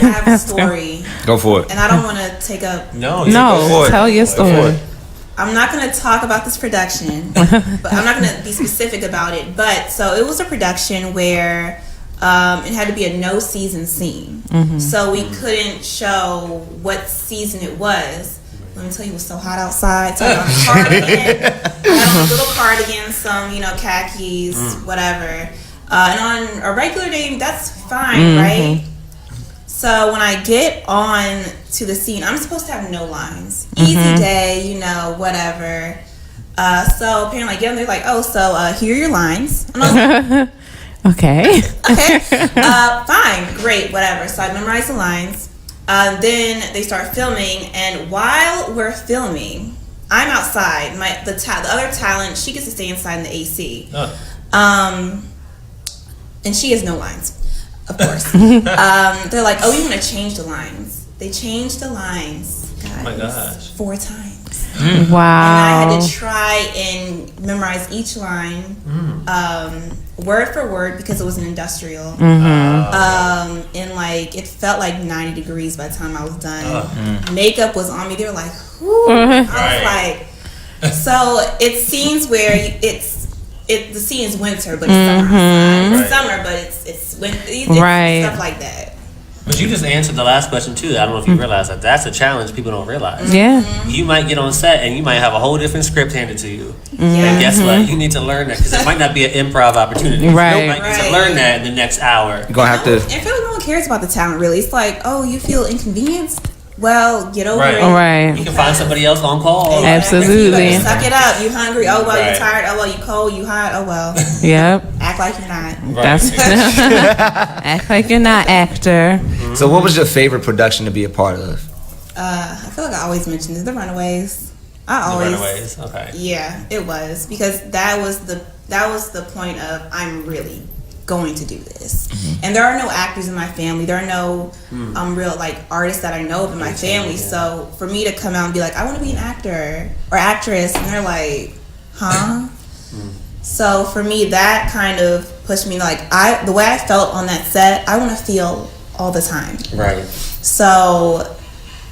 E: have a story,
C: Go for it.
E: and I don't want to take up.
D: No.
B: No, tell your
C: for
B: story.
C: it.
E: I'm not going to talk about this production, but I'm not going to be specific about it. But so it was a production where it had to be a no season scene, so we couldn't show what season it was. Let me tell you, it was so hot outside. So I got a cardigan, I had a little cardigan, some khakis, whatever. And on a regular day, that's fine, right? So when I get on to the scene, I'm supposed to have no lines. Easy day, whatever. So apparently I get on there like, oh, so here are your lines. And I was like,
B: Okay.
E: okay, fine, great, whatever. So I memorize the lines. Then they start filming, and while we're filming, I'm outside. The other talent, she gets to stay inside in the AC. And she has no lines, of course. They're like, oh, we want to change the lines. They changed the lines, guys,
D: Oh my gosh.
E: 4 times.
B: Wow.
E: And I had to try and memorize each line, word for word, because it was an industrial. And it felt like 90 degrees by the time I was done. Makeup was on me. They were like, whoo. I was like, so it's scenes where the scene is winter, but it's summer outside. It's summer, but it's winter. It's stuff like that.
D: But you just answered the last question too. I don't know if you realize that that's a challenge people don't realize.
B: Yeah.
D: You might get on set and you might have a whole different script handed to you.
E: Yeah.
D: And guess what? You need to learn that because it might not be an improv opportunity.
B: Right.
D: You might need to learn that in the next hour.
C: You're gonna have to.
E: And I feel like no one cares about the talent, really. It's like, oh, you feel inconvenienced? Well, get over it.
B: Right.
D: You can find somebody else on call.
B: Absolutely.
E: You better suck it up. You hungry? Oh, well.
D: Right.
E: You tired? Oh, well. You cold? You hot? Oh, well.
B: Yep.
E: Act like you're not.
B: That's act like you're not actor.
C: So, what was your favorite production to be a part of?
E: I feel like I always mention this, The Runaways.
D: Runaways. Okay.
E: Yeah, it was, because that was the point of, I'm really going to do this. And there are no actors in my family. There are no real artists that I know of in my family. So for me to come out and be like, I want to be an actor or actress, and they're like, huh? So for me, that kind of pushed me, the way I felt on that set, I want to feel all the time.
D: Right.
E: So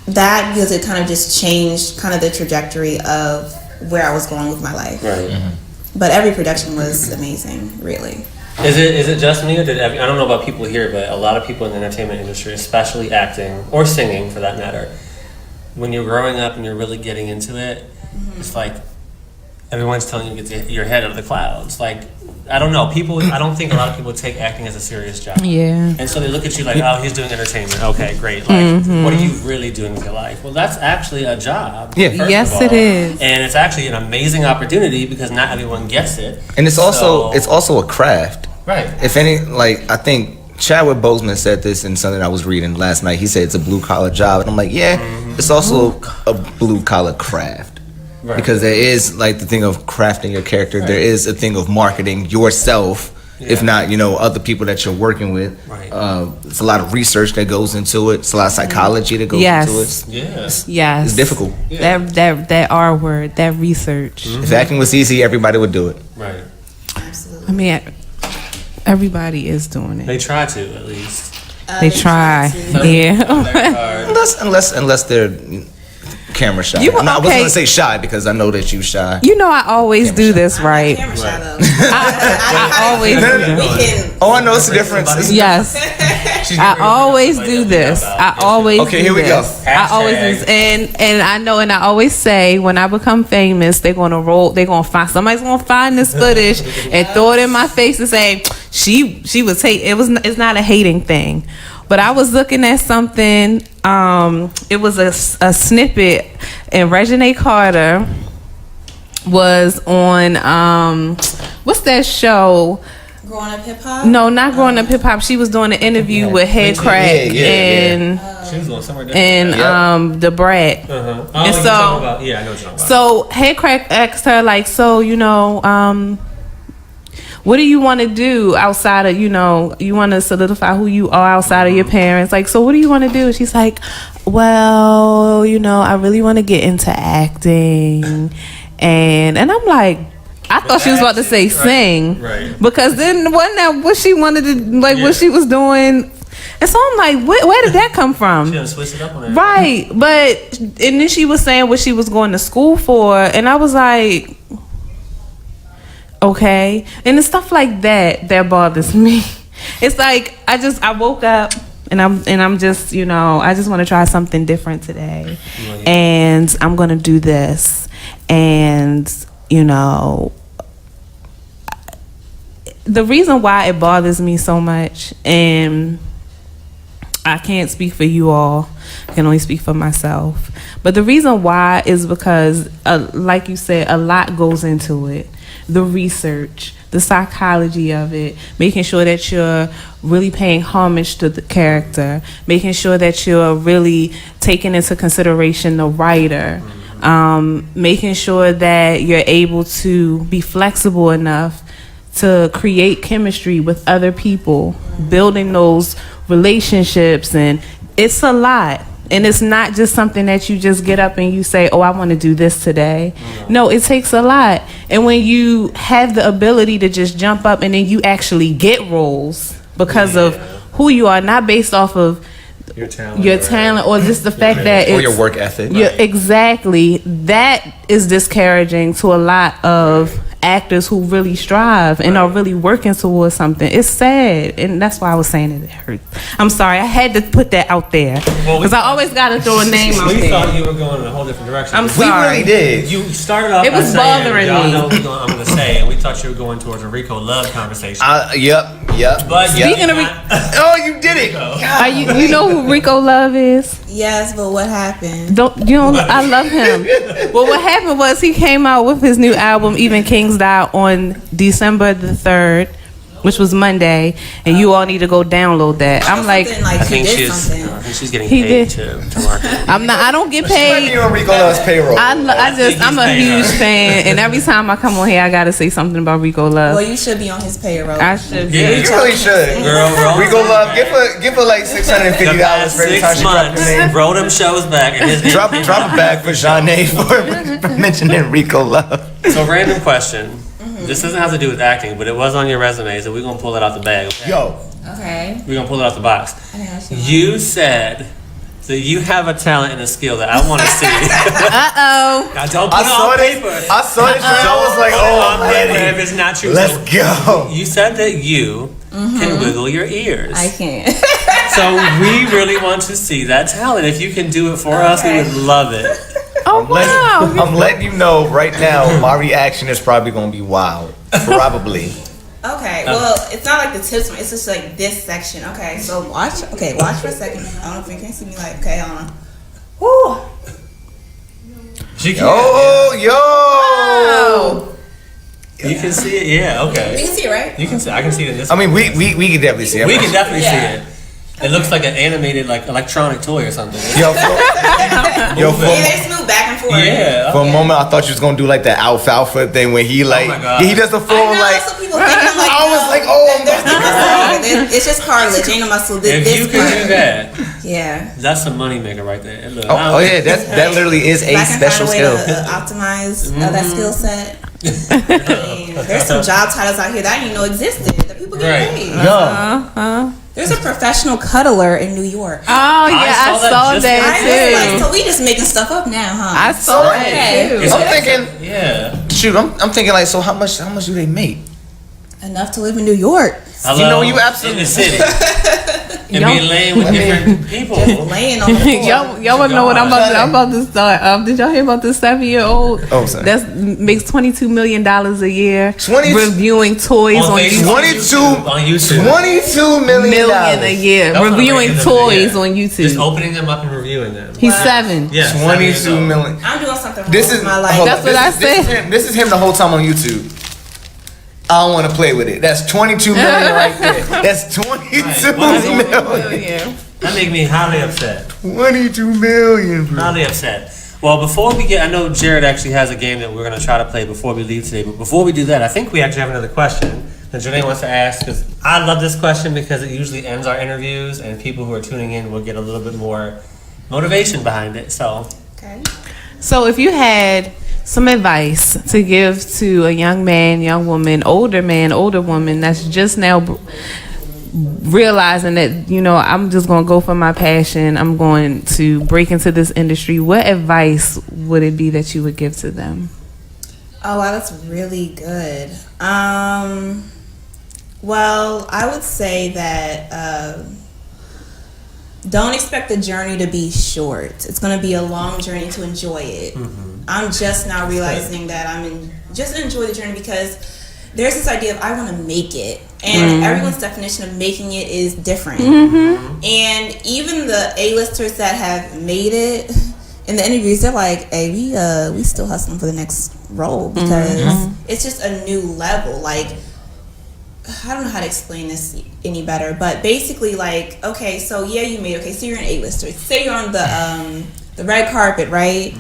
E: that because it kind of just changed kind of the trajectory of where I was going with my life.
D: Right.
E: But every production was amazing, really.
D: Is it just me, or I don't know about people here, but a lot of people in the entertainment industry, especially acting or singing for that matter, when you're growing up and you're really getting into it, it's like everyone's telling you to get your head out of the clouds. Like, I don't know, I don't think a lot of people take acting as a serious job.
B: Yeah.
D: And so they look at you like, oh, he's doing entertainment. Okay, great. Like, what are you really doing with your life? Well, that's actually a job.
C: Yeah.
B: Yes, it is.
D: And it's actually an amazing opportunity because not everyone gets it.
C: And it's also a craft.
D: Right.
C: If any, like, I think Chadwick Boseman said this in something I was reading last night. He said it's a blue collar job, and I'm like, yeah, it's also a blue collar craft. Right. Because there is like the thing of crafting your character. Right. There is a thing of marketing yourself, if not, other people that you're working with. Right. It's a lot of research that goes into it. It's a lot of psychology that goes into it.
D: Yes.
B: Yes.
C: It's difficult.
B: Yeah. That R word, that research.
C: If acting was easy, everybody would do it.
D: Right.
E: Absolutely.
B: I mean, everybody is doing it.
D: They try to, at least.
B: They try. Yeah.
C: Unless they're camera shy. I wasn't gonna say shy because I know that you shy.
B: I always do this, right?
E: Camera shy though.
B: I always do this.
C: Oh, I know it's a difference.
B: Yes. I always do this. I always
C: Okay, here we go.
B: I always do this. And I know, and I always say when I become famous, they're gonna somebody's gonna find this footage and throw it in my face and say she was it's not a hating thing. But I was looking at something, it was a snippet, and Reginae Carter was on, what's that show?
E: Growing Up Hip Hop?
B: No, not Growing Up Hip Hop. She was doing an interview with Head Crack and
D: She was going somewhere different.
B: and the Brat.
D: Oh,
B: And so,
D: I know what you're talking about.
B: So Head Crack asked her, like, what do you want to do outside of, you want to solidify who you are outside of your parents? Like, so what do you want to do? She's like, well, I really want to get into acting. And I'm like, I thought she was about to say sing. Right. Because then wasn't that what she wanted to, what she was doing? And so I'm like, where did that come from?
D: She done switched it up on that.
B: Right. And then she was saying what she was going to school for. And I was like, okay. And it's stuff like that bothers me. It's like I woke up and I'm just, I just want to try something different today. And I'm going to do this. And the reason why it bothers me so much, and I can't speak for you all, I can only speak for myself, but the reason why is because like you said, a lot goes into it. The research, the psychology of it, making sure that you're really paying homage to the character, making sure that you're really taking into consideration the writer, making sure that you're able to be flexible enough to create chemistry with other people, building those relationships, and it's a lot. And it's not just something that you just get up and you say, oh, I want to do this today. No, it takes a lot. And when you have the ability to just jump up and then you actually get roles because of who you are, not based off of your talent or just the fact that it's,
C: or your work ethic.
B: Exactly. That is discouraging to a lot of actors who really strive and are really working towards something. It's sad, and that's why I was saying it hurts. I'm sorry, I had to put that out there because I always got to throw a name out there.
D: We thought you were going in a whole different direction.
B: I'm sorry.
C: We really did.
D: You started off.
B: It was
D: by saying,
B: bothering
D: y'all
B: me.
D: know what I'm going to say, and we thought you were going towards a Rico Love conversation.
C: Yep.
D: But
B: speaking of
C: oh, you did it.
B: Are you know who Rico Love is?
E: Yes, but what happened?
B: I love him. Well, what happened was he came out with his new album, Even Kings Die, on December the 3rd, which was Monday, and you all need to go download that. I'm like,
D: I think she's getting paid to market.
B: I don't get paid.
C: She might be on Rico Love's payroll.
B: I'm a huge fan, and every time I come on here, I gotta say something about Rico Love.
E: Well, you should be on his payroll.
B: I should.
C: Yeah, you really should.
D: Girl,
C: Rico Love, give her like $650 for every time she drops her name.
D: Roll them shows back.
C: Drop a bag for Jeanne for mentioning Rico Love.
D: So, random question. This doesn't have to do with acting, but it was on your resume, so we're going to pull it out the bag. Okay?
C: Yo.
E: Okay.
D: We're going to pull it out the box. You said So you have a talent and a skill that I want to see.
B: Uh-oh.
D: Now don't put it on paper.
C: I saw it. I was like,
D: Put it on
C: oh,
D: paper
C: man.
D: if it's not true.
C: Let's
D: So
C: go.
D: You said that you can wiggle your ears.
E: I can't.
D: So we really want to see that talent. If you can do it for us, we would love it.
B: Oh, wow.
C: I'm letting you know right now, my reaction is probably going to be wild. Probably.
E: Okay, well, it's not like the tips one. It's just like this section. Okay, so watch. Okay, watch for a second. I don't know if you can see me. Like, okay, hold on. Woo!
D: She can.
C: Yo.
D: You can see it. Yeah. Okay.
E: You can see it, right?
D: You can see. I can see it in this.
C: I mean, we can definitely see it.
D: We can definitely
E: Yeah.
D: see it. It looks like an animated, like electronic toy or something.
C: Yo,
E: Yeah, they move back and forth.
D: Yeah.
C: for a moment, I thought you was gonna do like the alfalfa thing when he like
D: my God.
C: he does the
E: I
C: full
E: know,
C: like.
E: some people think I'm like,
C: I was like, oh,
E: it's just cartilage, ain't no muscle.
D: If
E: This
D: you can do that,
E: yeah.
D: that's a money maker right there. Look,
C: Oh yeah, that literally is a
E: If I can
C: special
E: find a way
C: skill.
E: to optimize that skill set. I mean, there's some job titles out here that I didn't even know existed. That people get
D: Right.
E: paid.
C: Yeah.
E: There's a professional cuddler in New York.
B: Oh, yeah, I saw
D: just
B: that,
E: I was like,
B: too.
E: so we just making stuff up now, huh?
B: I saw that, too.
C: I'm thinking,
D: Yeah.
C: shoot, I'm thinking like, so how much do they make?
E: Enough to live in New York.
D: Hello,
C: You know, you absolutely-
D: in the city. And
B: Y'all-
D: be laying with different people.
E: Laying on the floor.
B: y'all wanna know what I'm about to start? Did y'all hear about the 7-year-old?
C: Oh, sorry.
B: That makes $22 million a year
C: 20
B: reviewing toys on
D: Facebook,
B: YouTube.
D: on YouTube.
C: $22 million.
B: Million a year
D: That's what I'm
B: reviewing
D: rating them,
B: toys
D: yeah.
B: on
D: Just
B: YouTube.
D: opening them up and reviewing them.
B: He's 7.
D: Yeah,
C: 22 million.
E: I'm doing something wrong
C: This
E: with
C: is
E: my life.
C: hold
B: That's
C: on.
B: what I
C: This is
B: said.
C: him. This is him the whole time on YouTube. I don't want to play with it. That's 22 million right there. That's 22 million.
D: That make me highly upset.
C: 22 million, bro.
D: Highly upset. Well, before we get, I know Jared actually has a game that we're going to try to play before we leave today. But before we do that, I think we actually have another question that Janae wants to ask. Because I love this question because it usually ends our interviews, and people who are tuning in will get a little bit more motivation behind it. So,
E: Okay.
B: So if you had some advice to give to a young man, young woman, older man, older woman that's just now realizing that, you know, I'm just going to go for my passion, I'm going to break into this industry, what advice would it be that you would give to them?
E: Oh, wow, that's really good. Well, I would say that don't expect the journey to be short. It's going to be a long journey to enjoy it.
D: Mm-hmm.
E: I'm just now realizing that just enjoy the journey because there's this idea of I want to make it. And everyone's definition of making it is different. And even the A-listers that have made it, in the interviews, they're like, hey, we still hustling for the next role because it's just a new level. Like, I don't know how to explain this any better, but basically, like, okay, so yeah, you made, okay, so you're an A-lister. Say you're on the red carpet, right?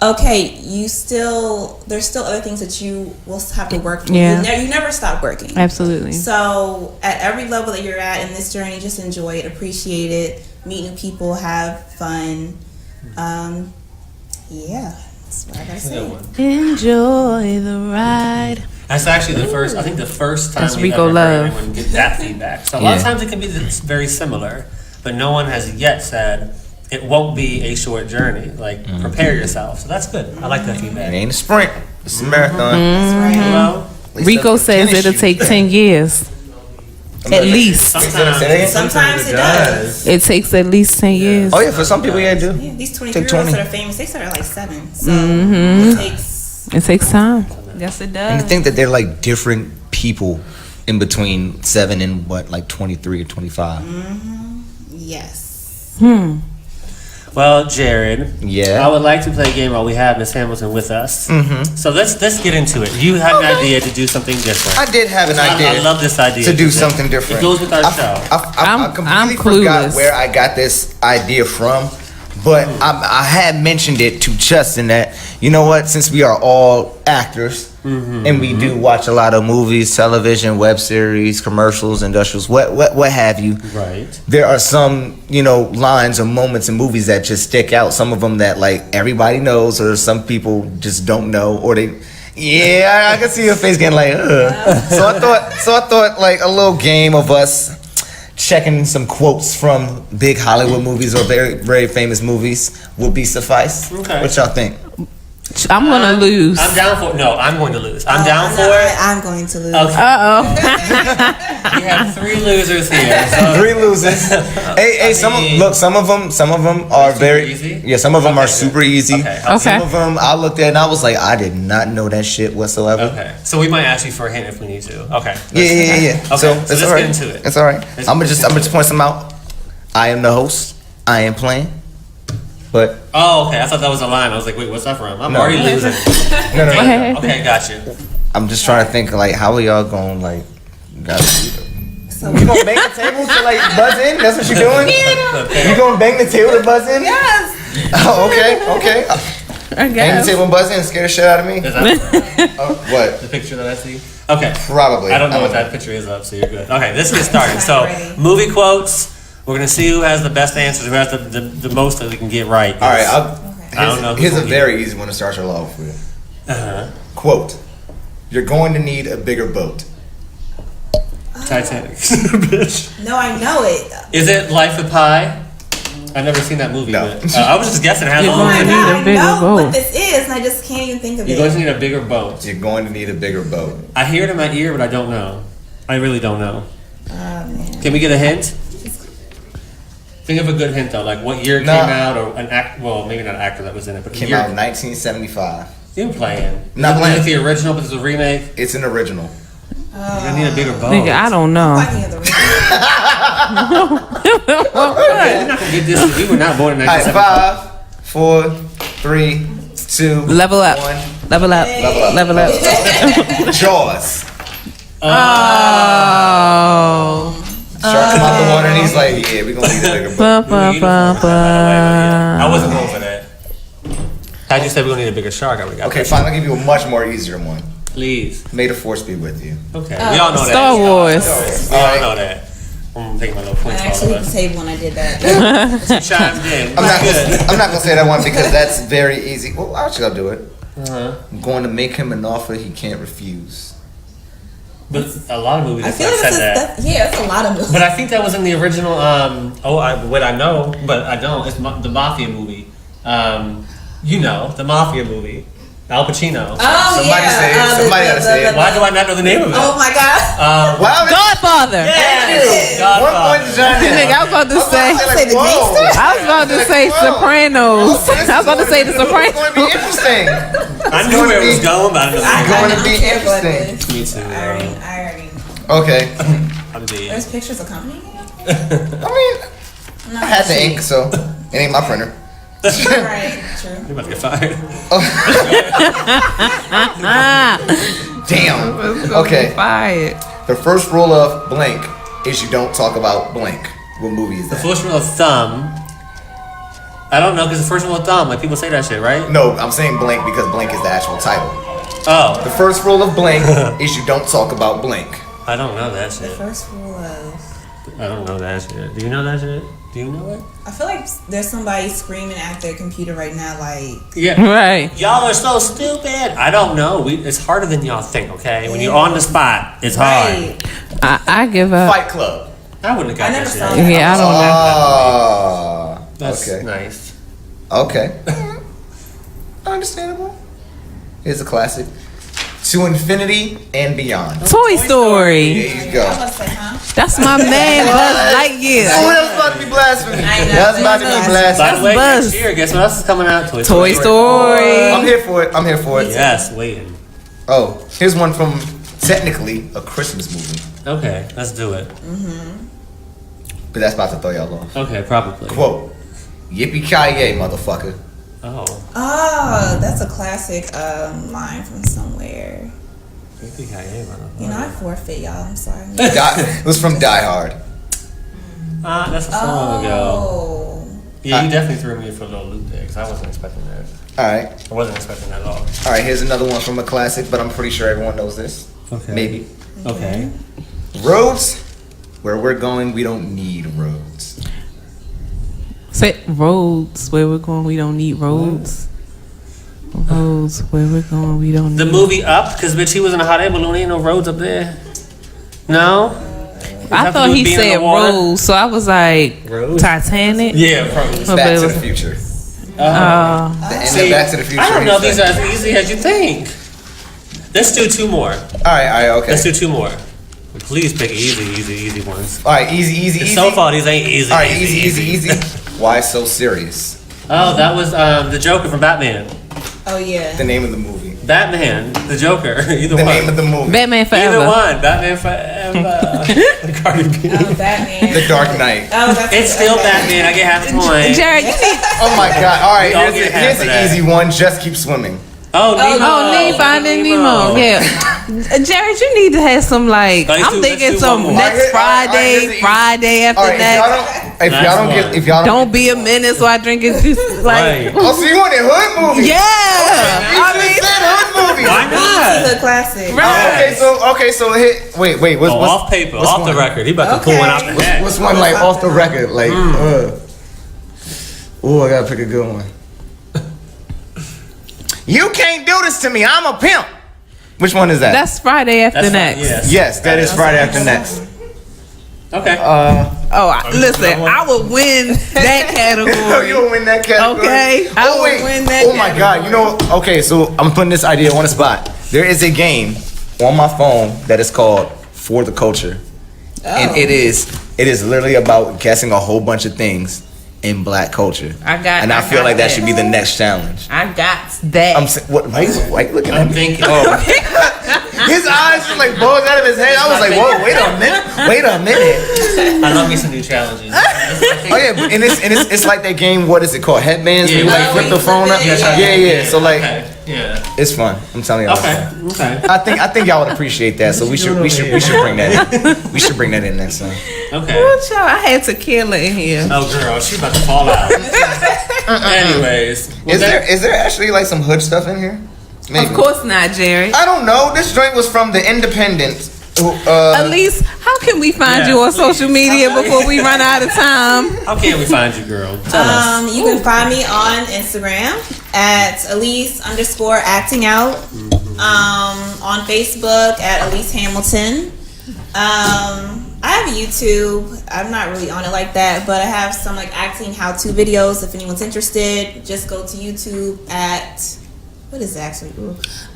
E: Okay, there's still other things that you will have to work for.
B: Yeah.
E: You never stop working.
B: Absolutely.
E: So at every level that you're at in this journey, just enjoy it, appreciate it, meet new people, have fun. Yeah, that's what I gotta say.
B: Enjoy the ride.
D: that's actually the first time
B: That's
D: we've
B: Rico
D: ever
B: Love.
D: heard anyone get that feedback. So a lot of times it can be very similar, but no one has yet said it won't be a short journey. Like, prepare yourself. So that's good. I like that
C: It
D: feedback.
C: ain't a sprint. It's a marathon.
E: That's right.
D: Well,
C: At least
B: Rico
C: that's the
B: says
C: tennis
B: it'll
C: shoe.
B: take 10 years. At least.
E: Sometimes it does.
B: It takes at least 10 years.
C: Oh yeah, for some people, yeah, it do.
E: Yeah, these
C: Take
E: 23-year-olds
C: 20.
E: that are famous, they start at like 7. So it takes.
B: It takes time. Yes, it
C: And
B: does.
C: to think that they're like different people in between 7 and what, like 23 or 25.
E: Yes.
D: well, Jared.
C: Yeah.
D: I would like to play a game while we have Miss Hamilton with us. So let's get into it. You had an idea to do something different.
C: I did have an idea.
D: I love this idea.
C: to do something different.
D: It goes with our show.
C: I completely
B: I'm
C: forgot
B: clueless.
C: where I got this idea from, but I had mentioned it to Justin that, you know what, since we are all actors and we do watch a lot of movies, television, web series, commercials, industrials, what have you.
D: Right.
C: There are some, lines or moments in movies that just stick out. Some of them that like everybody knows, or some people just don't know, or they. Yeah, I can see your face getting like, ugh. So I thought like a little game of us checking some quotes from big Hollywood movies or very, very famous movies would be suffice.
D: Okay.
C: What y'all think?
B: I'm gonna lose.
D: I'm down for. No, I'm going to lose. I'm down for it.
E: I'm going to lose.
D: Okay.
B: Uh-oh.
D: We have 3 losers here. So.
C: 3 losers. Hey, some of them are very
D: easy.
C: Yeah, some of them are super easy.
D: Okay.
C: Some of them I looked at and I was like, I did not know that shit whatsoever.
D: Okay. So we might ask you for a hint if we need to. Okay.
C: Yeah.
D: Okay.
C: So
D: let's
C: it's all right.
D: get into it.
C: It's all right. I'm gonna just point some out. I am the host. I am playing. But
D: Oh, okay. I thought that was a line. I was like, wait, what's that from? I'm
C: No.
D: already losing.
C: no.
D: Okay, got you.
C: I'm just trying to think like how are y'all going like
E: So
C: you gonna bang the table to like buzz in? That's what you're doing? You gonna bang the table to buzz in?
E: yes.
C: Oh, okay.
B: I
C: Bang the
B: guess.
C: table and buzz in and scare the shit out of me?
D: Is that
C: What?
D: the picture that I see? Okay.
C: Probably.
D: I don't know what that picture is of, so you're good. Okay, this is starting. So, movie quotes. We're gonna see who has the best answers, who has the most that we can get right.
C: All right,
D: I don't know.
C: Here's a very easy one to start your off with.
D: Uh-huh.
C: Quote: "You're going to need a bigger boat."
D: Titanic. Bitch.
E: No, I know it.
D: Is it Life of Pi? I've never seen that movie.
C: No.
D: But, I was just guessing. How
B: You're
D: long?
B: going to need a
E: I
B: bigger
E: know
B: boat.
E: what this is, and I just can't even think of
D: You're
E: it.
D: going to need a bigger boat.
C: You're going to need a bigger boat.
D: I hear it in my ear, but I don't know. I really don't know.
E: Oh, man.
D: Can we get a hint? Think of a good hint though, like what year it
C: No.
D: came out, or an act. Well, maybe not an actor that was in it, but
C: Came
D: year.
C: out in 1975.
D: You're playing.
C: Not
D: Is it
C: playing.
D: like the original, but it's a remake.
C: It's an original.
D: You're gonna need a bigger boat.
B: Nigga, I don't know.
E: Fucking of the
D: You're not gonna get this. We were not born in
C: All right,
D: 1975.
C: 5, 4, 3, 2,
B: Level up.
C: 1.
B: Level up. Level up.
C: Jaws.
B: Oh.
C: Shark come out the water and he's like, yeah, we gonna need a bigger boat.
D: I wasn't going for that. How'd you say we're gonna need a bigger shark? I would got
C: Okay,
D: that.
C: fine. I'll give you a much more easier one.
D: Please.
C: May the force be with you.
D: Okay. We all know
B: Star
D: that.
B: Wars.
D: We all know that. I'm taking my little
E: I
D: points all
E: actually
D: of
E: hit the
D: us.
E: table when I did that.
D: She chimed in.
C: I'm not gonna say that one because that's very easy. Well, actually, I'll do it.
D: Uh-huh.
C: I'm going to make him an offer he can't refuse.
D: But a lot of movies
E: I
D: have
E: feel like
D: said that.
E: that's a lot of movies.
D: But I think that was in the original. What I know, but I don't. It's the Mafia movie. The Mafia movie. Al Pacino.
E: Oh,
C: Somebody say it. Somebody gotta say it.
D: Why do I not know the name of it?
E: Oh my god.
C: Wow,
B: Godfather.
D: Yes.
C: One point to John.
B: Nigga, I was about to say.
E: Say the gangster?
B: I was about to say Sopranos. I was about to say the
C: It's going to
B: Sopranos.
C: be interesting.
D: I knew where it was going, but I didn't know.
C: It's going to be
E: care about
C: interesting.
E: this.
D: Me too.
E: I already.
C: Okay.
D: I'm dead.
E: There's pictures accompanying it.
C: I mean, I had the ink, so it ain't my printer.
E: Right. True.
D: You're about to get fired.
C: Damn. Okay.
B: Fired.
C: The first rule of blank is you don't talk about blank. What movie is
D: The
C: that?
D: first rule of thumb. I don't know, because the first rule of thumb, like people say that shit, right?
C: No, I'm saying blank because blank is the actual title.
D: Oh,
C: The first rule of blank is you don't talk about blank.
D: I don't know that
E: The
D: shit.
E: first rule of.
D: I don't know that shit. Do you know that shit? Do you know it?
E: I feel like there's somebody screaming at their computer right now, like.
D: Yeah.
B: Right.
D: Y'all are so stupid. I don't know. It's harder than y'all think, okay? When you're on the spot, it's hard.
E: Right.
B: I give up.
C: Fight Club.
D: I wouldn't have got
E: I
D: that
E: never
D: shit.
E: saw that.
B: Yeah, I don't know.
D: That's
C: Okay.
D: nice.
C: Okay. Understandable. Here's a classic. To infinity and beyond.
B: Toy Story.
C: There you go.
E: I was about to say, huh?
B: That's my man, Buzz Lightyear.
C: Oh, that was about to be blasphemy.
E: I know.
C: That's about to be
D: By
C: blasphemy.
D: the way,
B: Buzz.
D: next year, guess what else is coming out?
B: Toy Story.
C: I'm here for it. I'm here for it.
D: Yes, waiting.
C: Oh, here's one from technically a Christmas movie,
D: Okay, let's do it.
C: but that's about to throw y'all off.
D: Okay, probably.
C: Quote: "Yippee-ki-yay, motherfucker."
D: Oh.
E: Oh, that's a classic line from somewhere. You know, I forfeit, y'all. I'm sorry.
C: It was from Die Hard.
D: That's so long ago.
E: Oh.
D: Yeah, you definitely threw me for a little loop there, because I wasn't expecting that.
C: All right,
D: I wasn't expecting that at all.
C: all right. Here's another one from a classic, but I'm pretty sure everyone knows this.
D: Okay.
C: Maybe.
D: Okay.
C: Roads, where we're going, we don't need roads.
B: Say roads where we're going. We don't need roads. Roads where we're going. We don't need.
D: The movie Up, because bitch, he was in a hot air balloon. Ain't no roads up there. No?
B: I thought he said Rose, so I was like
D: Rose?
B: Titanic.
D: Yeah, probably.
B: But
C: Back
B: it
C: to
B: was-
C: the Future.
B: Oh.
C: The end of Back to the Future.
D: I don't know if
C: he's
D: these are
C: like-
D: as easy as you think. Let's do 2 more.
C: All right, okay.
D: Let's do 2 more. Please pick easy ones.
C: All right, easy.
D: So far, these ain't easy.
C: All right, easy. Why so serious?
D: Oh, that was the Joker from Batman.
E: Oh yeah.
C: The name of the movie.
D: Batman, the Joker. Either
C: The
D: one.
C: name of the movie.
B: Batman Forever.
D: Either one. Batman Forever. Cardi B.
E: Oh, Batman.
C: The Dark Knight.
E: Oh, that's
D: It's still Batman. I get half a point.
B: Jared, you need.
C: Oh my God! All right,
D: We all
C: here's
D: get half of
C: an
D: that.
C: easy one. Just keep swimming.
D: Oh, Nemo.
B: Oh, Nemo, Finding Nemo. Yeah. Jared, you need to have some like.
D: Let's
B: I'm
D: do
B: thinking
D: one
B: some
D: more.
B: next
C: All right, here's
B: Friday
C: the-
B: after
C: All right,
B: that.
C: if y'all don't,
B: Don't be a menace while drinking juice. Like,
D: Right.
C: Oh, so you want a hood movie?
B: yeah.
C: You
B: I
C: should
B: mean,
C: have said hood movie.
D: Why not?
E: the classic.
B: right.
C: Okay, so hit. Wait. What's
D: Off paper,
C: what's
D: off the
C: one?
D: record. He about to pull one out the hat.
C: What's one like off the record? Like, ooh, I gotta pick a good one. You can't do this to me. I'm a pimp. Which one is that?
B: That's Friday after
D: That's
B: next.
D: fine, yes.
C: Yes, that is Friday after next.
D: Okay.
B: Listen, I would win that category.
C: You'll win that category.
B: Okay, I would win that
C: Oh my God! You know, okay, so I'm putting this idea on the spot. There is a game on my phone that is called For the Culture, and it is literally about guessing a whole bunch of things in Black culture. I feel like that should be the next challenge.
B: I got that.
C: I'm saying, what? Why you looking at
D: I'm
C: me?
D: thinking.
C: Oh. His eyes just like bulged out of his head. I was like, whoa, wait a minute.
D: I love me some new challenges.
C: Oh yeah, and it's like that game. What is it called? Headbands.
D: Yeah,
C: Where you like flip the phone up. Yeah. So like,
D: Yeah.
C: it's fun. I'm telling y'all.
D: Okay.
C: I think y'all would appreciate that. So we should bring that in. We should bring that in next time.
D: Okay.
B: What y'all? I had tequila in here.
D: Oh girl, she about to fall out. Anyways,
C: Is there actually like some hood stuff in here? Maybe.
B: Of course not, Jerry.
C: I don't know. This joint was from the Independent.
B: Alyse, how can we find you on social media before we run out of time?
D: How can we find you, girl? Tell us.
E: You can find me on Instagram at Alyse_acting out. On Facebook at Alyse Hamilton. I have a YouTube. I'm not really on it like that, but I have some like acting how-to videos. If anyone's interested, just go to YouTube at what is it actually?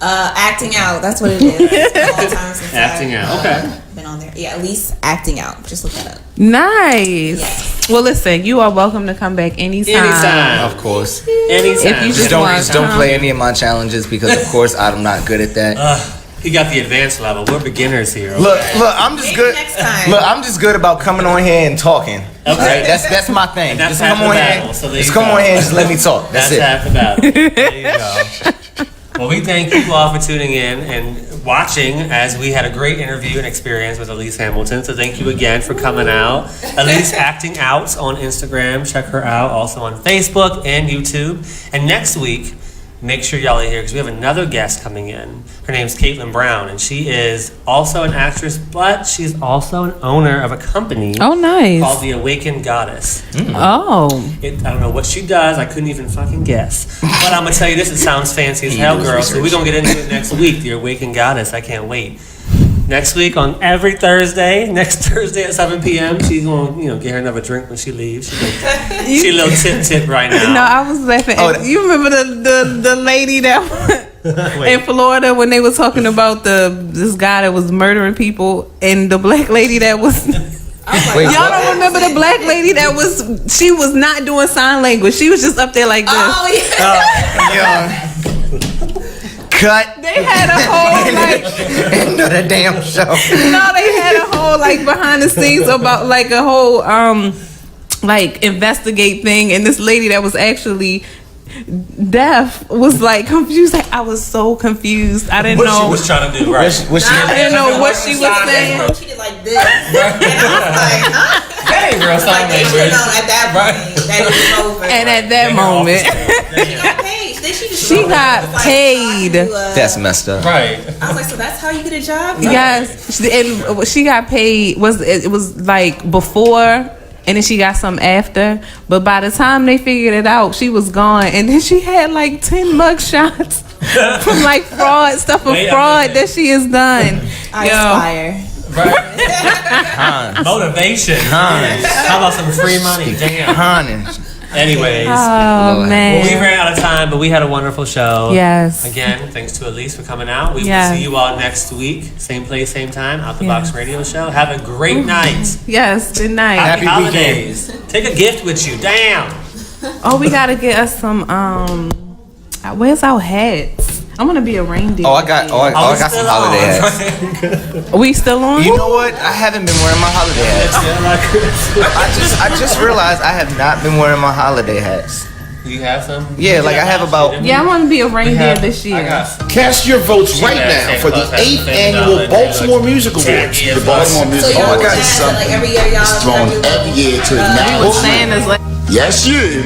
E: Acting out. That's what it is. It's been a long time since
D: Acting out. Okay.
E: Been on there. Yeah, Alyse acting out. Just look that up.
B: Nice.
E: Yes.
B: Well, listen, you are welcome to come back anytime.
D: Anytime.
C: Of course.
D: Anytime.
B: If you
C: Just don't
B: come.
C: play any of my challenges because of course I'm not good at that.
D: He got the advanced level. We're beginners here. Okay?
C: Look, I'm just
E: Maybe
C: good.
E: next time.
C: Look, I'm just good about coming on here and talking.
D: Okay.
C: Right? That's my thing.
D: And that's
C: Just
D: half
C: come
D: the
C: on
D: battle,
C: here.
D: so there
C: Just
D: you
C: come
D: go.
C: on here and just let me talk. That's it.
D: half the battle. There you go. Well, we thank you all for tuning in and watching as we had a great interview and experience with Alyse Hamilton. So thank you again for coming out. Alyse Acting Out on Instagram. Check her out. Also on Facebook and YouTube. And next week, make sure y'all are here because we have another guest coming in. Her name's Caitlin Brown, and she is also an actress, but she's also an owner of a company
B: Oh, nice.
D: called The Awakened Goddess.
B: Oh.
D: I don't know what she does. I couldn't even fucking guess. But I'm going to tell you this. It sounds fancy as hell, girl. So we're going to get into it next week. The Awakened Goddess. I can't wait. Next week on every Thursday, next Thursday at 7 p.m., she's going to get her another drink when she leaves. She a little tip right now.
B: No, I was laughing. You remember the lady that in Florida when they were talking about this guy that was murdering people and the black lady that was...
C: Wait,
B: Y'all don't remember the black lady that she was not doing sign language. She was just up there like this.
E: Oh yeah.
C: Cut.
B: They had a whole like
C: End of the damn show.
B: no, they had a whole like behind the scenes about like a whole like investigate thing, and this lady that was actually deaf was like confused. Like, I was so confused. I didn't
D: what
B: know
D: she was trying to do, right?
B: I didn't know what she was saying.
E: She did like this. And I was like, huh?
D: That ain't real sign
E: Like, they should
D: language.
E: have known at that point that it was over.
B: And at that moment,
E: She got paid.
B: she got paid.
C: That's messed up.
D: Right.
E: I was like, so that's how you get a job?
B: Yes, and she got paid. It was like before. And then she got some after. But by the time they figured it out, she was gone. And then she had like 10 mugshots from like fraud, stuff of
D: Wait a
B: fraud
D: minute.
B: that she has done.
E: I aspire.
D: Motivation. How about some free money? Damn. Anyways,
B: Oh man.
D: well, we ran out of time, but we had a wonderful show.
B: Yes.
D: Again, thanks to Alyse for coming out. We
B: Yes.
D: will see you all next week, same place, same time, Out the Box Radio Show. Have a great night.
B: Yes. Good night.
D: Happy holidays. Take a gift with you. Damn.
B: Oh, we gotta get us some. Where's our hats? I'm gonna be a reindeer.
C: I got some holiday hats.
B: We still on?
C: You know what? I haven't been wearing my holiday hats. I just realized I have not been wearing my holiday hats.
D: You have some?
C: Yeah, like I have about.
B: Yeah, I want to be a reindeer this year.
J: Cast your votes right now for the 8th annual Baltimore Music Awards.
F: The Baltimore Music
E: So y'all
F: Awards
E: got
F: is something
E: like every year y'all
F: thrown every year to acknowledge
B: Santa's like,
F: yes, you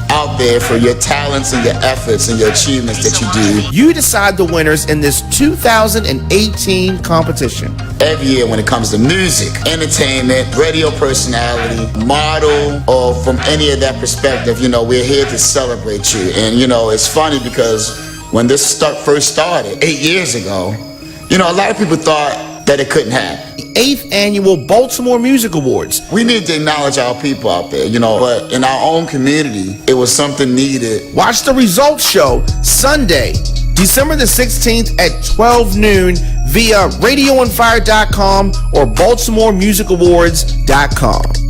F: out there for your talents and your efforts and your achievements that you do.
J: You decide the winners in this 2018 competition.
F: Every year when it comes to music, entertainment, radio personality, model, or from any of that perspective, you know, we're here to celebrate you. And, you know, it's funny because when this first started 8 years ago, you know, a lot of people thought that it couldn't happen.
J: The 8th annual Baltimore Music Awards.
F: We need to acknowledge our people out there, you know, but in our own community, it was something needed.
J: Watch the results show Sunday, December the 16th at 12 noon via radioonfire.com or baltimoremusicawards.com.